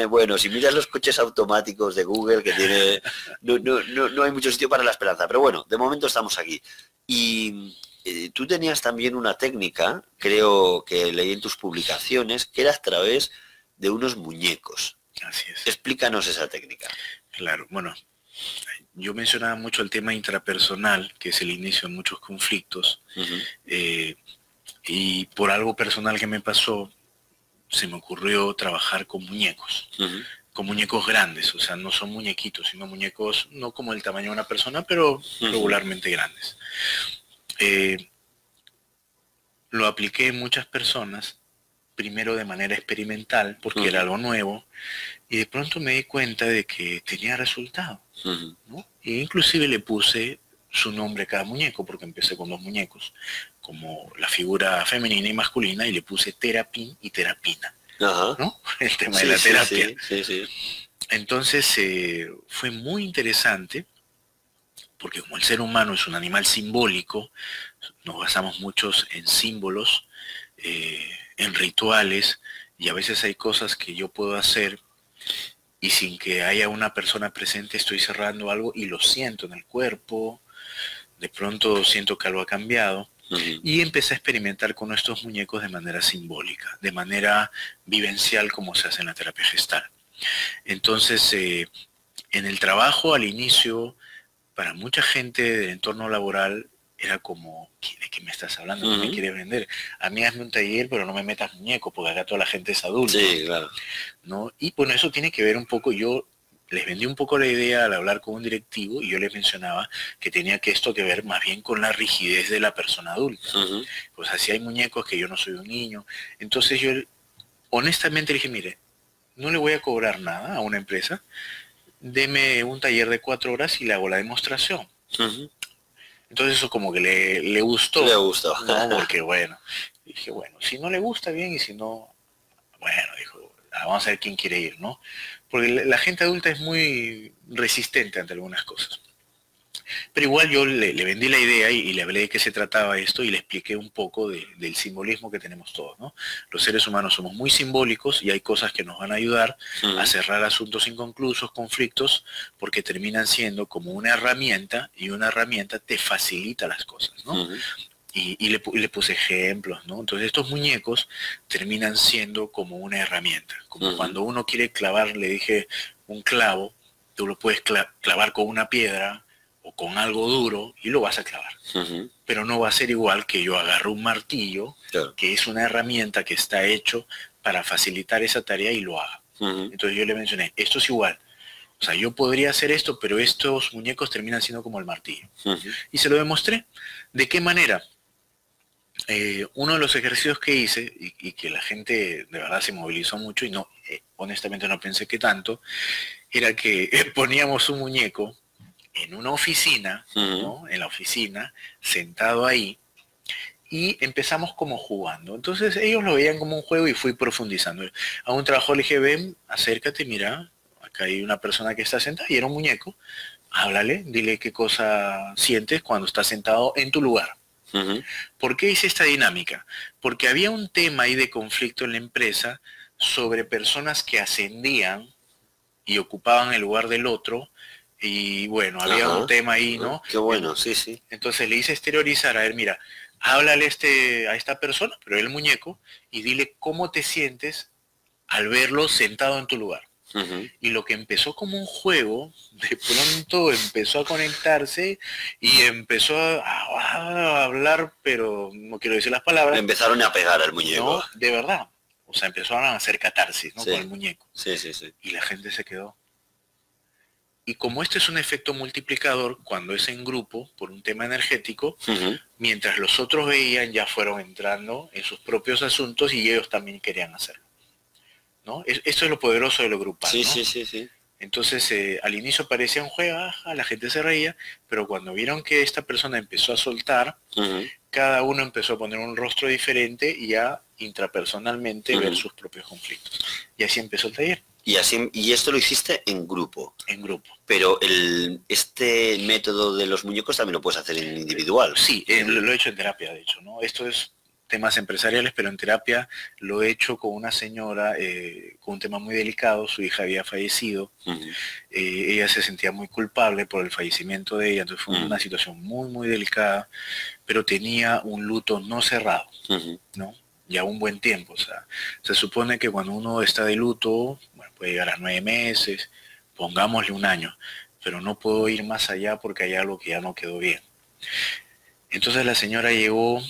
Speaker 1: Bueno, si miras los coches automáticos de Google, que tiene... No hay mucho sitio para la esperanza. Pero bueno, de momento estamos aquí. Y tú tenías también una técnica, creo que leí en tus publicaciones, que era a través de unos muñecos.
Speaker 4: Así es.
Speaker 1: Explícanos esa técnica.
Speaker 4: Claro, bueno, yo mencionaba mucho el tema intrapersonal, que es el inicio de muchos conflictos, y por algo personal que me pasó, se me ocurrió trabajar con muñecos, con muñecos grandes, o sea, no son muñequitos, sino muñecos no como el tamaño de una persona, pero regularmente grandes. Lo apliqué en muchas personas, primero de manera experimental, porque era algo nuevo, y de pronto me di cuenta de que tenía resultado, ¿no? E inclusive le puse su nombre a cada muñeco, porque empecé con 2 muñecos, como la figura femenina y masculina, y le puse Terapín y Terapina, ¿no? El tema de la terapia.
Speaker 1: Sí.
Speaker 4: Entonces fue muy interesante, porque como el ser humano es un animal simbólico, nos basamos muchos en símbolos, en rituales, y a veces hay cosas que yo puedo hacer y sin que haya una persona presente estoy cerrando algo y lo siento en el cuerpo, de pronto siento que algo ha cambiado, y empecé a experimentar con estos muñecos de manera simbólica, de manera vivencial, como se hace en la terapia gestal. Entonces, en el trabajo al inicio, para mucha gente del entorno laboral, era como, ¿de qué me estás hablando? ¿Qué me quieres vender? A mí hazme un taller, pero no me metas muñecos, porque acá toda la gente es adulta.
Speaker 1: Sí, claro.
Speaker 4: ¿No? Y bueno, eso tiene que ver un poco, yo les vendí un poco la idea al hablar con un directivo, y yo les mencionaba que tenía que esto que ver más bien con la rigidez de la persona adulta. Pues así hay muñecos que yo no soy un niño. Entonces yo honestamente le dije, mire, no le voy a cobrar nada a una empresa, deme un taller de 4 horas y le hago la demostración. Entonces eso como que le gustó.
Speaker 1: Le gustó.
Speaker 4: ¿No? Porque bueno, dije, bueno, si no le gusta bien, y si no, bueno, dijo, vamos a ver quién quiere ir, ¿no? Porque la gente adulta es muy resistente ante algunas cosas. Pero igual yo le vendí la idea y le hablé de qué se trataba esto, y le expliqué un poco del simbolismo que tenemos todos, ¿no? Los seres humanos somos muy simbólicos y hay cosas que nos van a ayudar a cerrar asuntos inconclusos, conflictos, porque terminan siendo como una herramienta, y una herramienta te facilita las cosas, ¿no? Y le puse ejemplos, ¿no? Entonces estos muñecos terminan siendo como una herramienta. Como cuando uno quiere clavar, le dije, un clavo, tú lo puedes clavar con una piedra o con algo duro y lo vas a clavar. Pero no va a ser igual que yo agarro un martillo, que es una herramienta que está hecho para facilitar esa tarea, y lo haga. Entonces yo le mencioné, esto es igual. O sea, yo podría hacer esto, pero estos muñecos terminan siendo como el martillo. Y se lo demostré. ¿De qué manera? Uno de los ejercicios que hice, y que la gente de verdad se movilizó mucho, y no, honestamente no pensé que tanto, era que poníamos un muñeco en una oficina, ¿no? En la oficina, sentado ahí, y empezamos como jugando. Entonces ellos lo veían como un juego y fui profundizando. A un trabajo le dije, ven, acércate, mira, acá hay una persona que está sentada y era un muñeco. Háblale, dile qué cosa sientes cuando estás sentado en tu lugar. ¿Por qué hice esta dinámica? Porque había un tema ahí de conflicto en la empresa sobre personas que ascendían y ocupaban el lugar del otro. Y bueno, había un tema ahí, ¿no?
Speaker 1: Qué bueno, sí, sí.
Speaker 4: Entonces le hice exteriorizar, a ver, mira, háblale a esta persona, pero el muñeco, y dile cómo te sientes al verlo sentado en tu lugar. Y lo que empezó como un juego, de pronto empezó a conectarse y empezó a hablar, pero no quiero decir las palabras.
Speaker 1: Le empezaron a pegar al muñeco.
Speaker 4: No, de verdad. O sea, empezaron a hacer catarsis, ¿no?
Speaker 1: Sí.
Speaker 4: Con el muñeco.
Speaker 1: Sí, sí, sí.
Speaker 4: Y la gente se quedó. Y como este es un efecto multiplicador, cuando es en grupo, por un tema energético, mientras los otros veían, ya fueron entrando en sus propios asuntos y ellos también querían hacerlo, ¿no? Esto es lo poderoso de lo grupal,
Speaker 1: Sí,
Speaker 4: ¿no?
Speaker 1: sí, sí, sí.
Speaker 4: Entonces, al inicio parecía un juego, la gente se reía, pero cuando vieron que esta persona empezó a soltar, cada uno empezó a poner un rostro diferente y a intrapersonalmente ver sus propios conflictos. Y así empezó el taller.
Speaker 1: Y esto lo hiciste en grupo.
Speaker 4: En grupo.
Speaker 1: Pero este método de los muñecos también lo puedes hacer en individual.
Speaker 4: Sí, lo he hecho en terapia, de hecho, ¿no? Esto es temas empresariales, pero en terapia lo he hecho con una señora con un tema muy delicado. Su hija había fallecido. Ella se sentía muy culpable por el fallecimiento de ella, entonces fue una situación muy, muy delicada, pero tenía un luto no cerrado, ¿no? Ya un buen tiempo. O sea, se supone que cuando uno está de luto, bueno, puede llegar a 9 meses, pongámosle un año, pero no puedo ir más allá porque hay algo que ya no quedó bien. Entonces la señora llegó,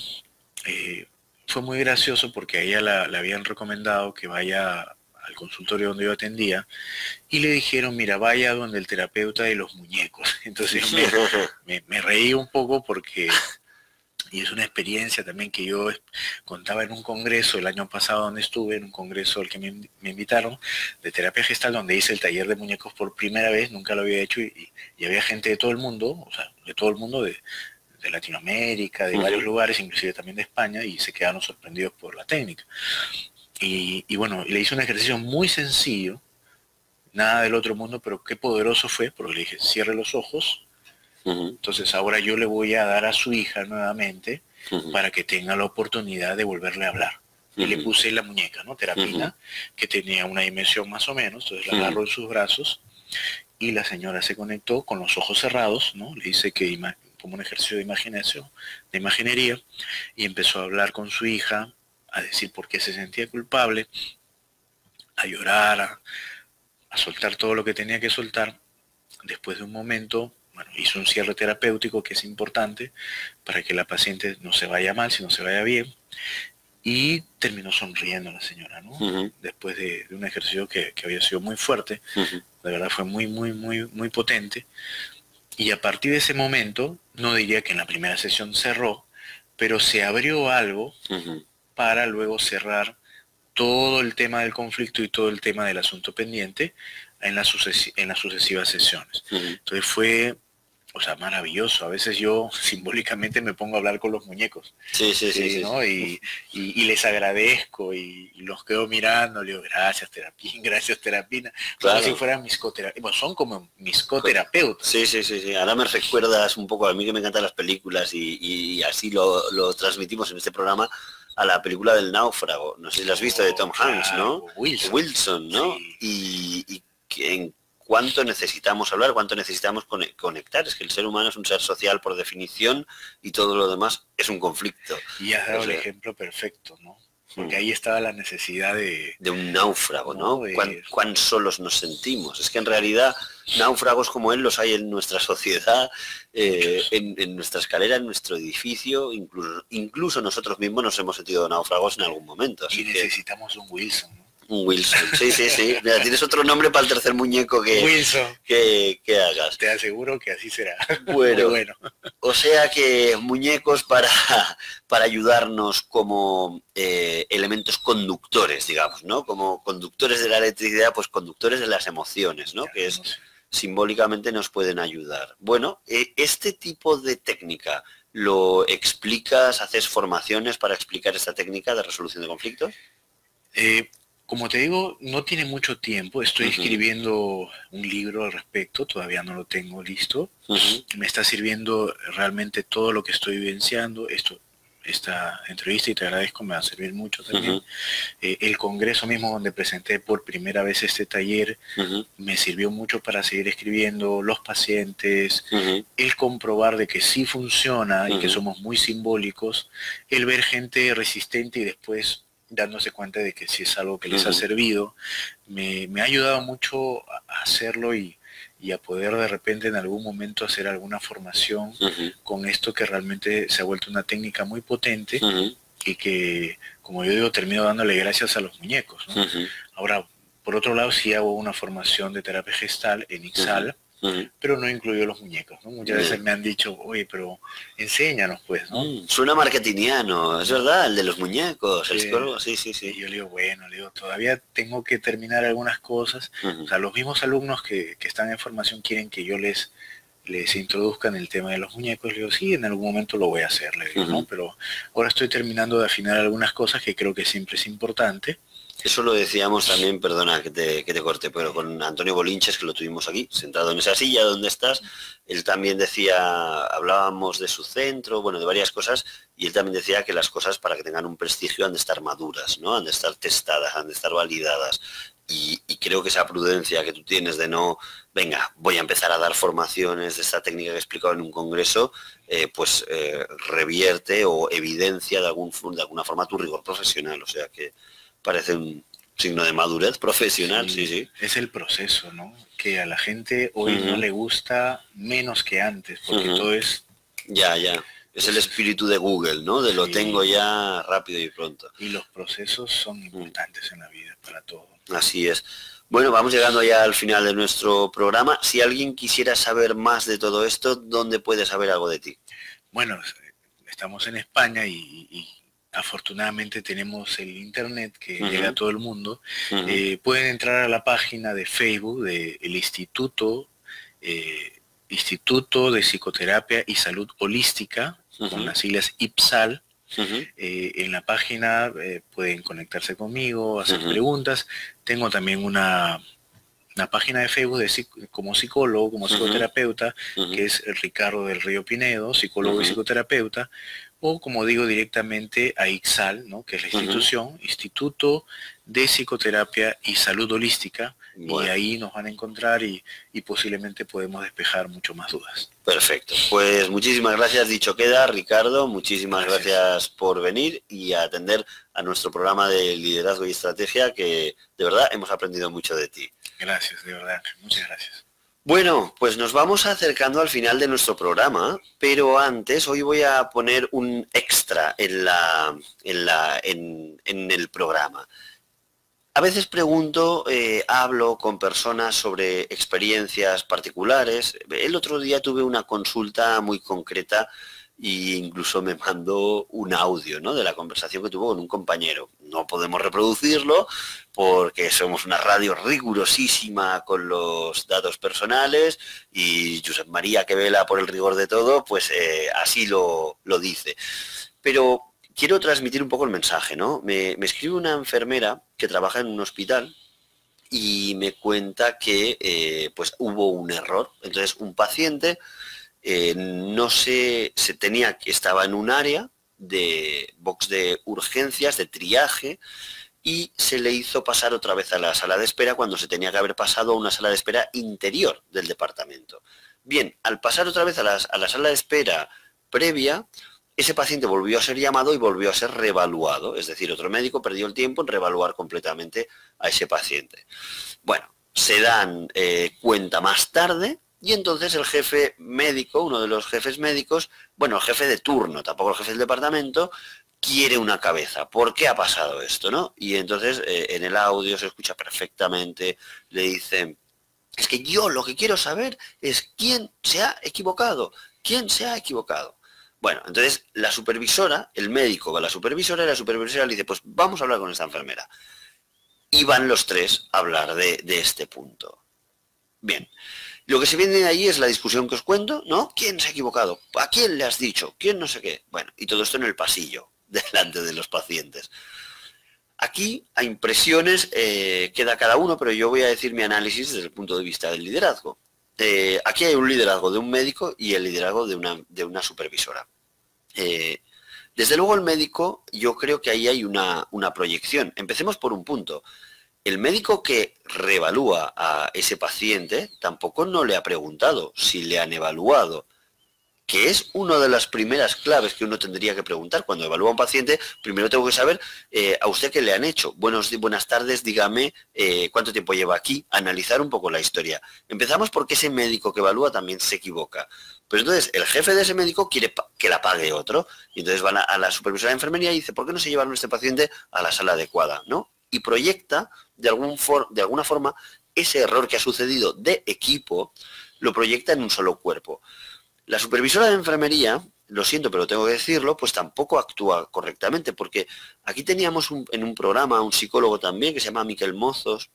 Speaker 4: fue muy gracioso porque a ella le habían recomendado que vaya al consultorio donde yo atendía y le dijeron, mira, vaya donde el terapeuta de los muñecos. Entonces me reí un poco porque... Y es una experiencia también que yo contaba en un congreso el año pasado donde estuve, en un congreso al que me invitaron, de terapia gestal, donde hice el taller de muñecos por primera vez, nunca lo había hecho, y había gente de todo el mundo, o sea, de todo el mundo, de Latinoamérica, de varios lugares, inclusive también de España, y se quedaron sorprendidos por la técnica. Y bueno, le hice un ejercicio muy sencillo, nada del otro mundo, pero qué poderoso fue, porque le dije, cierre los ojos. Entonces ahora yo le voy a dar a su hija nuevamente para que tenga la oportunidad de volverle a hablar. Y le puse la muñeca, ¿no? Terapina, que tenía una dimensión más o menos, entonces la agarró en sus brazos y la señora se conectó con los ojos cerrados, ¿no? Le hice que como un ejercicio de imaginación, de imaginería, y empezó a hablar con su hija, a decir por qué se sentía culpable, a llorar, a soltar todo lo que tenía que soltar. Después de un momento, bueno, hizo un cierre terapéutico que es importante para que la paciente no se vaya mal, sino se vaya bien. Y terminó sonriendo la señora, ¿no? Después de un ejercicio que había sido muy fuerte. De verdad fue muy, muy, muy, muy potente. Y a partir de ese momento, no diría que en la primera sesión cerró, pero se abrió algo para luego cerrar todo el tema del conflicto y todo el tema del asunto pendiente en las sucesivas sesiones. Entonces fue, o sea, maravilloso. A veces yo simbólicamente me pongo a hablar con los muñecos. Sí, ¿no? Y les agradezco y los quedo mirando, le digo, gracias Terapina, gracias Terapina. Claro. Como si fueran mis coterapeutas. Bueno, son como mis coterapeutas.
Speaker 1: Sí. Ahora me recuerdas un poco, a mí que me encantan las películas y así lo transmitimos en este programa, a la película del náufrago. No sé si la has visto, de Tom Hanks, ¿no? Wilson, ¿no? Sí. Y en cuánto necesitamos hablar, cuánto necesitamos conectar. Es que el ser humano es un ser social por definición y todo lo demás es un conflicto.
Speaker 4: Y has dado el ejemplo perfecto, ¿no? Porque ahí estaba la necesidad de
Speaker 1: un náufrago, ¿no? ¿Cuán solos nos sentimos? Es que en realidad náufragos como él los hay en nuestra sociedad, en nuestra escalera, en nuestro edificio, incluso nosotros mismos nos hemos sentido náufragos en algún momento.
Speaker 4: Así y necesitamos un Wilson, ¿no?
Speaker 1: Un Wilson, sí. Mira, tienes otro nombre para el tercer muñeco que hagas.
Speaker 4: Te aseguro que así será.
Speaker 1: Bueno. O sea que muñecos para ayudarnos como elementos conductores, digamos, ¿no? Como conductores de la electricidad, pues conductores de las emociones, ¿no? Que es simbólicamente nos pueden ayudar. Bueno, este tipo de técnica, ¿lo explicas, haces formaciones para explicar esta técnica de resolución de conflictos?
Speaker 4: Como te digo, no tiene mucho tiempo. Estoy escribiendo un libro al respecto, todavía no lo tengo listo. Me está sirviendo realmente todo lo que estoy vivenciando. Esta entrevista, y te agradezco, me va a servir mucho también. El congreso mismo donde presenté por primera vez este taller me sirvió mucho para seguir escribiendo, los pacientes, el comprobar de que sí funciona y que somos muy simbólicos, el ver gente resistente y después dándose cuenta de que sí es algo que les ha servido, me ha ayudado mucho a hacerlo y a poder de repente en algún momento hacer alguna formación con esto que realmente se ha vuelto una técnica muy potente y que, como yo digo, termino dándole gracias a los muñecos, ¿no? Ahora, por otro lado, sí hago una formación de terapia gestal en ICSAL, pero no incluyo los muñecos, ¿no? Muchas veces me han dicho, oye, pero enséñanos, pues, ¿no?
Speaker 1: Suena marketingiano, es verdad, el de los muñecos, el psicólogo, sí.
Speaker 4: Y yo le digo, bueno, todavía tengo que terminar algunas cosas. O sea, los mismos alumnos que están en formación quieren que yo les introduzcan el tema de los muñecos. Le digo, sí, en algún momento lo voy a hacer, le digo, ¿no? Pero ahora estoy terminando de afinar algunas cosas que creo que siempre es importante.
Speaker 1: Eso lo decíamos también, perdona que te corte, pero con Antonio Bolinches, que lo tuvimos aquí, sentado en esa silla donde estás, él también decía, hablábamos de su centro, bueno, de varias cosas, y él también decía que las cosas para que tengan un prestigio han de estar maduras, ¿no? Han de estar testadas, han de estar validadas. Y creo que esa prudencia que tú tienes de no, venga, voy a empezar a dar formaciones de esta técnica que he explicado en un congreso, revierte o evidencia de alguna forma tu rigor profesional, o sea que parece un signo de madurez profesional, sí.
Speaker 4: Es el proceso, ¿no? Que a la gente hoy no le gusta menos que antes, porque todo es...
Speaker 1: Ya. Es el espíritu de Google, ¿no? De lo tengo ya rápido y pronto.
Speaker 4: Y los procesos son importantes en la vida, para todo.
Speaker 1: Así es. Bueno, vamos llegando ya al final de nuestro programa. Si alguien quisiera saber más de todo esto, ¿dónde puede saber algo de ti?
Speaker 4: Bueno, estamos en España y afortunadamente tenemos el internet que llega a todo el mundo. Pueden entrar a la página de Facebook del Instituto de Psicoterapia y Salud Holística, con las siglas IPSAL. En la página pueden conectarse conmigo, hacer preguntas. Tengo también una página de Facebook como psicólogo, como psicoterapeuta, que es Ricardo del Río Pinedo, psicólogo y psicoterapeuta, o como digo directamente a ICSAL, ¿no? Que es la institución, Instituto de Psicoterapia y Salud Holística, y ahí nos van a encontrar y posiblemente podemos despejar mucho más dudas.
Speaker 1: Perfecto, pues muchísimas gracias, dicho queda, Ricardo, muchísimas gracias por venir y a atender a nuestro programa de liderazgo y estrategia, que de verdad hemos aprendido mucho de ti.
Speaker 4: Gracias, de verdad, muchas gracias.
Speaker 1: Bueno, pues nos vamos acercando al final de nuestro programa, pero antes hoy voy a poner un extra en el programa. A veces pregunto, hablo con personas sobre experiencias particulares. El otro día tuve una consulta muy concreta e incluso me mandó un audio, ¿no?, de la conversación que tuvo con un compañero. No podemos reproducirlo porque somos una radio rigurosísima con los datos personales y Josep María, que vela por el rigor de todo, pues así lo dice. Pero quiero transmitir un poco el mensaje, ¿no? Me escribe una enfermera que trabaja en un hospital y me cuenta que pues hubo un error. Entonces un paciente estaba en un área de box de urgencias, de triaje, y se le hizo pasar otra vez a la sala de espera cuando se tenía que haber pasado a una sala de espera interior del departamento. Bien, al pasar otra vez a la sala de espera previa, ese paciente volvió a ser llamado y volvió a ser reevaluado. Es decir, otro médico perdió el tiempo en reevaluar completamente a ese paciente. Bueno, se dan cuenta más tarde y entonces el jefe médico, uno de los jefes médicos, bueno, el jefe de turno, tampoco el jefe del departamento, quiere una cabeza. ¿Por qué ha pasado esto, no? Y entonces en el audio se escucha perfectamente, le dicen, es que yo lo que quiero saber es quién se ha equivocado, quién se ha equivocado. Bueno, entonces la supervisora, el médico va a la supervisora y la supervisora le dice, pues vamos a hablar con esta enfermera. Y van los tres a hablar de este punto. Bien, Lo que se viene de ahí es la discusión que os cuento, ¿no? ¿Quién se ha equivocado? ¿A quién le has dicho? ¿Quién no sé qué? Bueno, y todo esto en el pasillo, delante de los pacientes. Aquí, a impresiones, queda cada uno, pero yo voy a decir mi análisis desde el punto de vista del liderazgo. Aquí hay un liderazgo de un médico y el liderazgo de una supervisora. Desde luego el médico, yo creo que ahí hay una proyección. Empecemos por un punto. El médico que reevalúa a ese paciente tampoco no le ha preguntado si le han evaluado, que es una de las primeras claves que uno tendría que preguntar. Cuando evalúa a un paciente, primero tengo que saber a usted qué le han hecho. Buenas tardes, dígame cuánto tiempo lleva aquí, analizar un poco la historia. Empezamos porque ese médico que evalúa también se equivoca. Pero entonces el jefe de ese médico quiere que la pague otro, y entonces van a la supervisora de enfermería y dice, ¿por qué no se llevaron a este paciente a la sala adecuada? ¿No? Y proyecta de alguna forma ese error que ha sucedido de equipo, lo proyecta en un solo cuerpo. La supervisora de enfermería, lo siento, pero tengo que decirlo, pues tampoco actúa correctamente, porque aquí teníamos en un programa un psicólogo también que se llama Miquel Mozos,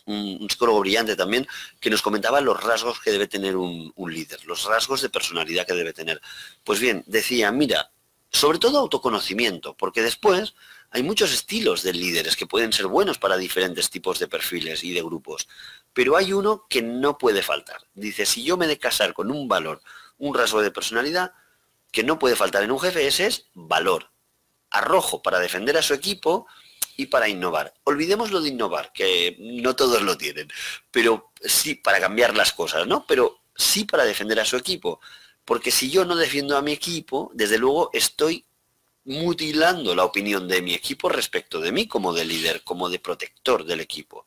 Speaker 1: un psicólogo brillante también, que nos comentaba los rasgos que debe tener un líder, los rasgos de personalidad que debe tener. Pues bien, decía, mira, sobre todo autoconocimiento, porque después hay muchos estilos de líderes que pueden ser buenos para diferentes tipos de perfiles y de grupos, pero hay uno que no puede faltar. Dice, si yo me he de casar con un valor, un rasgo de personalidad que no puede faltar en un jefe, ese es valor, arrojo para defender a su equipo y para innovar. Olvidemos lo de innovar, que no todos lo tienen, pero sí para cambiar las cosas, ¿no? Pero sí para defender a su equipo, porque si yo no defiendo a mi equipo, desde luego estoy mutilando la opinión de mi equipo respecto de mí como de líder, como de protector del equipo.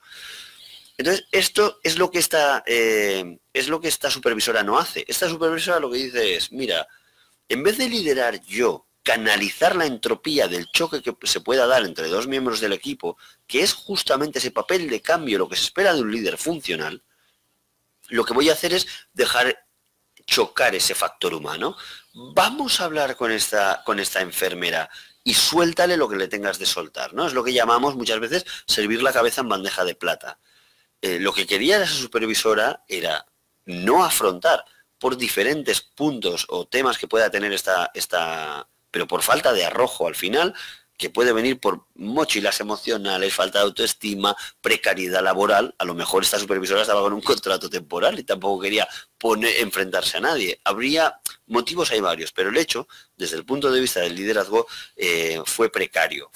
Speaker 1: Entonces, esto es lo que esta supervisora no hace. Esta supervisora lo que dice es, mira, en vez de liderar yo, canalizar la entropía del choque que se pueda dar entre dos miembros del equipo, que es justamente ese papel de cambio, lo que se espera de un líder funcional, lo que voy a hacer es dejar chocar ese factor humano. Vamos a hablar con esta enfermera y suéltale lo que le tengas de soltar, ¿no? Es lo que llamamos muchas veces servir la cabeza en bandeja de plata. Lo que quería esa supervisora era no afrontar por diferentes puntos o temas que pueda tener pero por falta de arrojo al final, que puede venir por mochilas emocionales, falta de autoestima, precariedad laboral. A lo mejor esta supervisora estaba con un contrato temporal y tampoco quería enfrentarse a nadie. Habría motivos, hay varios, pero el hecho, desde el punto de vista del liderazgo, fue precario.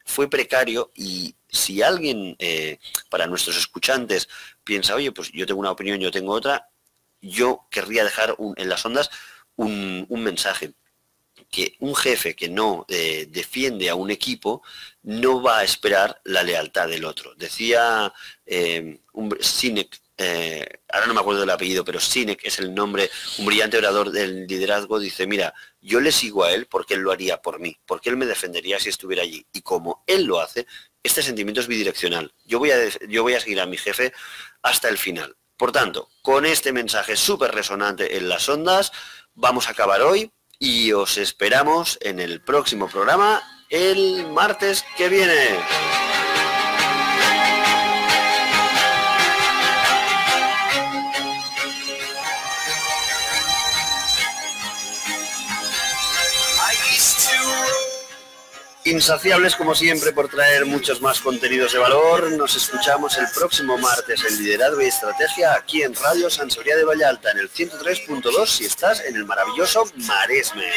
Speaker 1: Fue precario, y si alguien, para nuestros escuchantes, piensa, oye, pues yo tengo una opinión, yo tengo otra, yo querría dejar en las ondas un mensaje. Que un jefe que no defiende a un equipo no va a esperar la lealtad del otro. Decía Sinek, ahora no me acuerdo del apellido, pero Sinek es el nombre, un brillante orador del liderazgo, dice, mira, yo le sigo a él porque él lo haría por mí, porque él me defendería si estuviera allí. Y como él lo hace, este sentimiento es bidireccional. Yo voy a seguir a mi jefe hasta el final. Por tanto, con este mensaje súper resonante en las ondas, vamos a acabar hoy. Y os esperamos en el próximo programa el martes que viene. Insaciables como siempre por traer muchos más contenidos de valor. Nos escuchamos el próximo martes en Liderazgo y Estrategia aquí en Radio Sansoria de Vallalta en el 103.2 si estás en el maravilloso Maresme.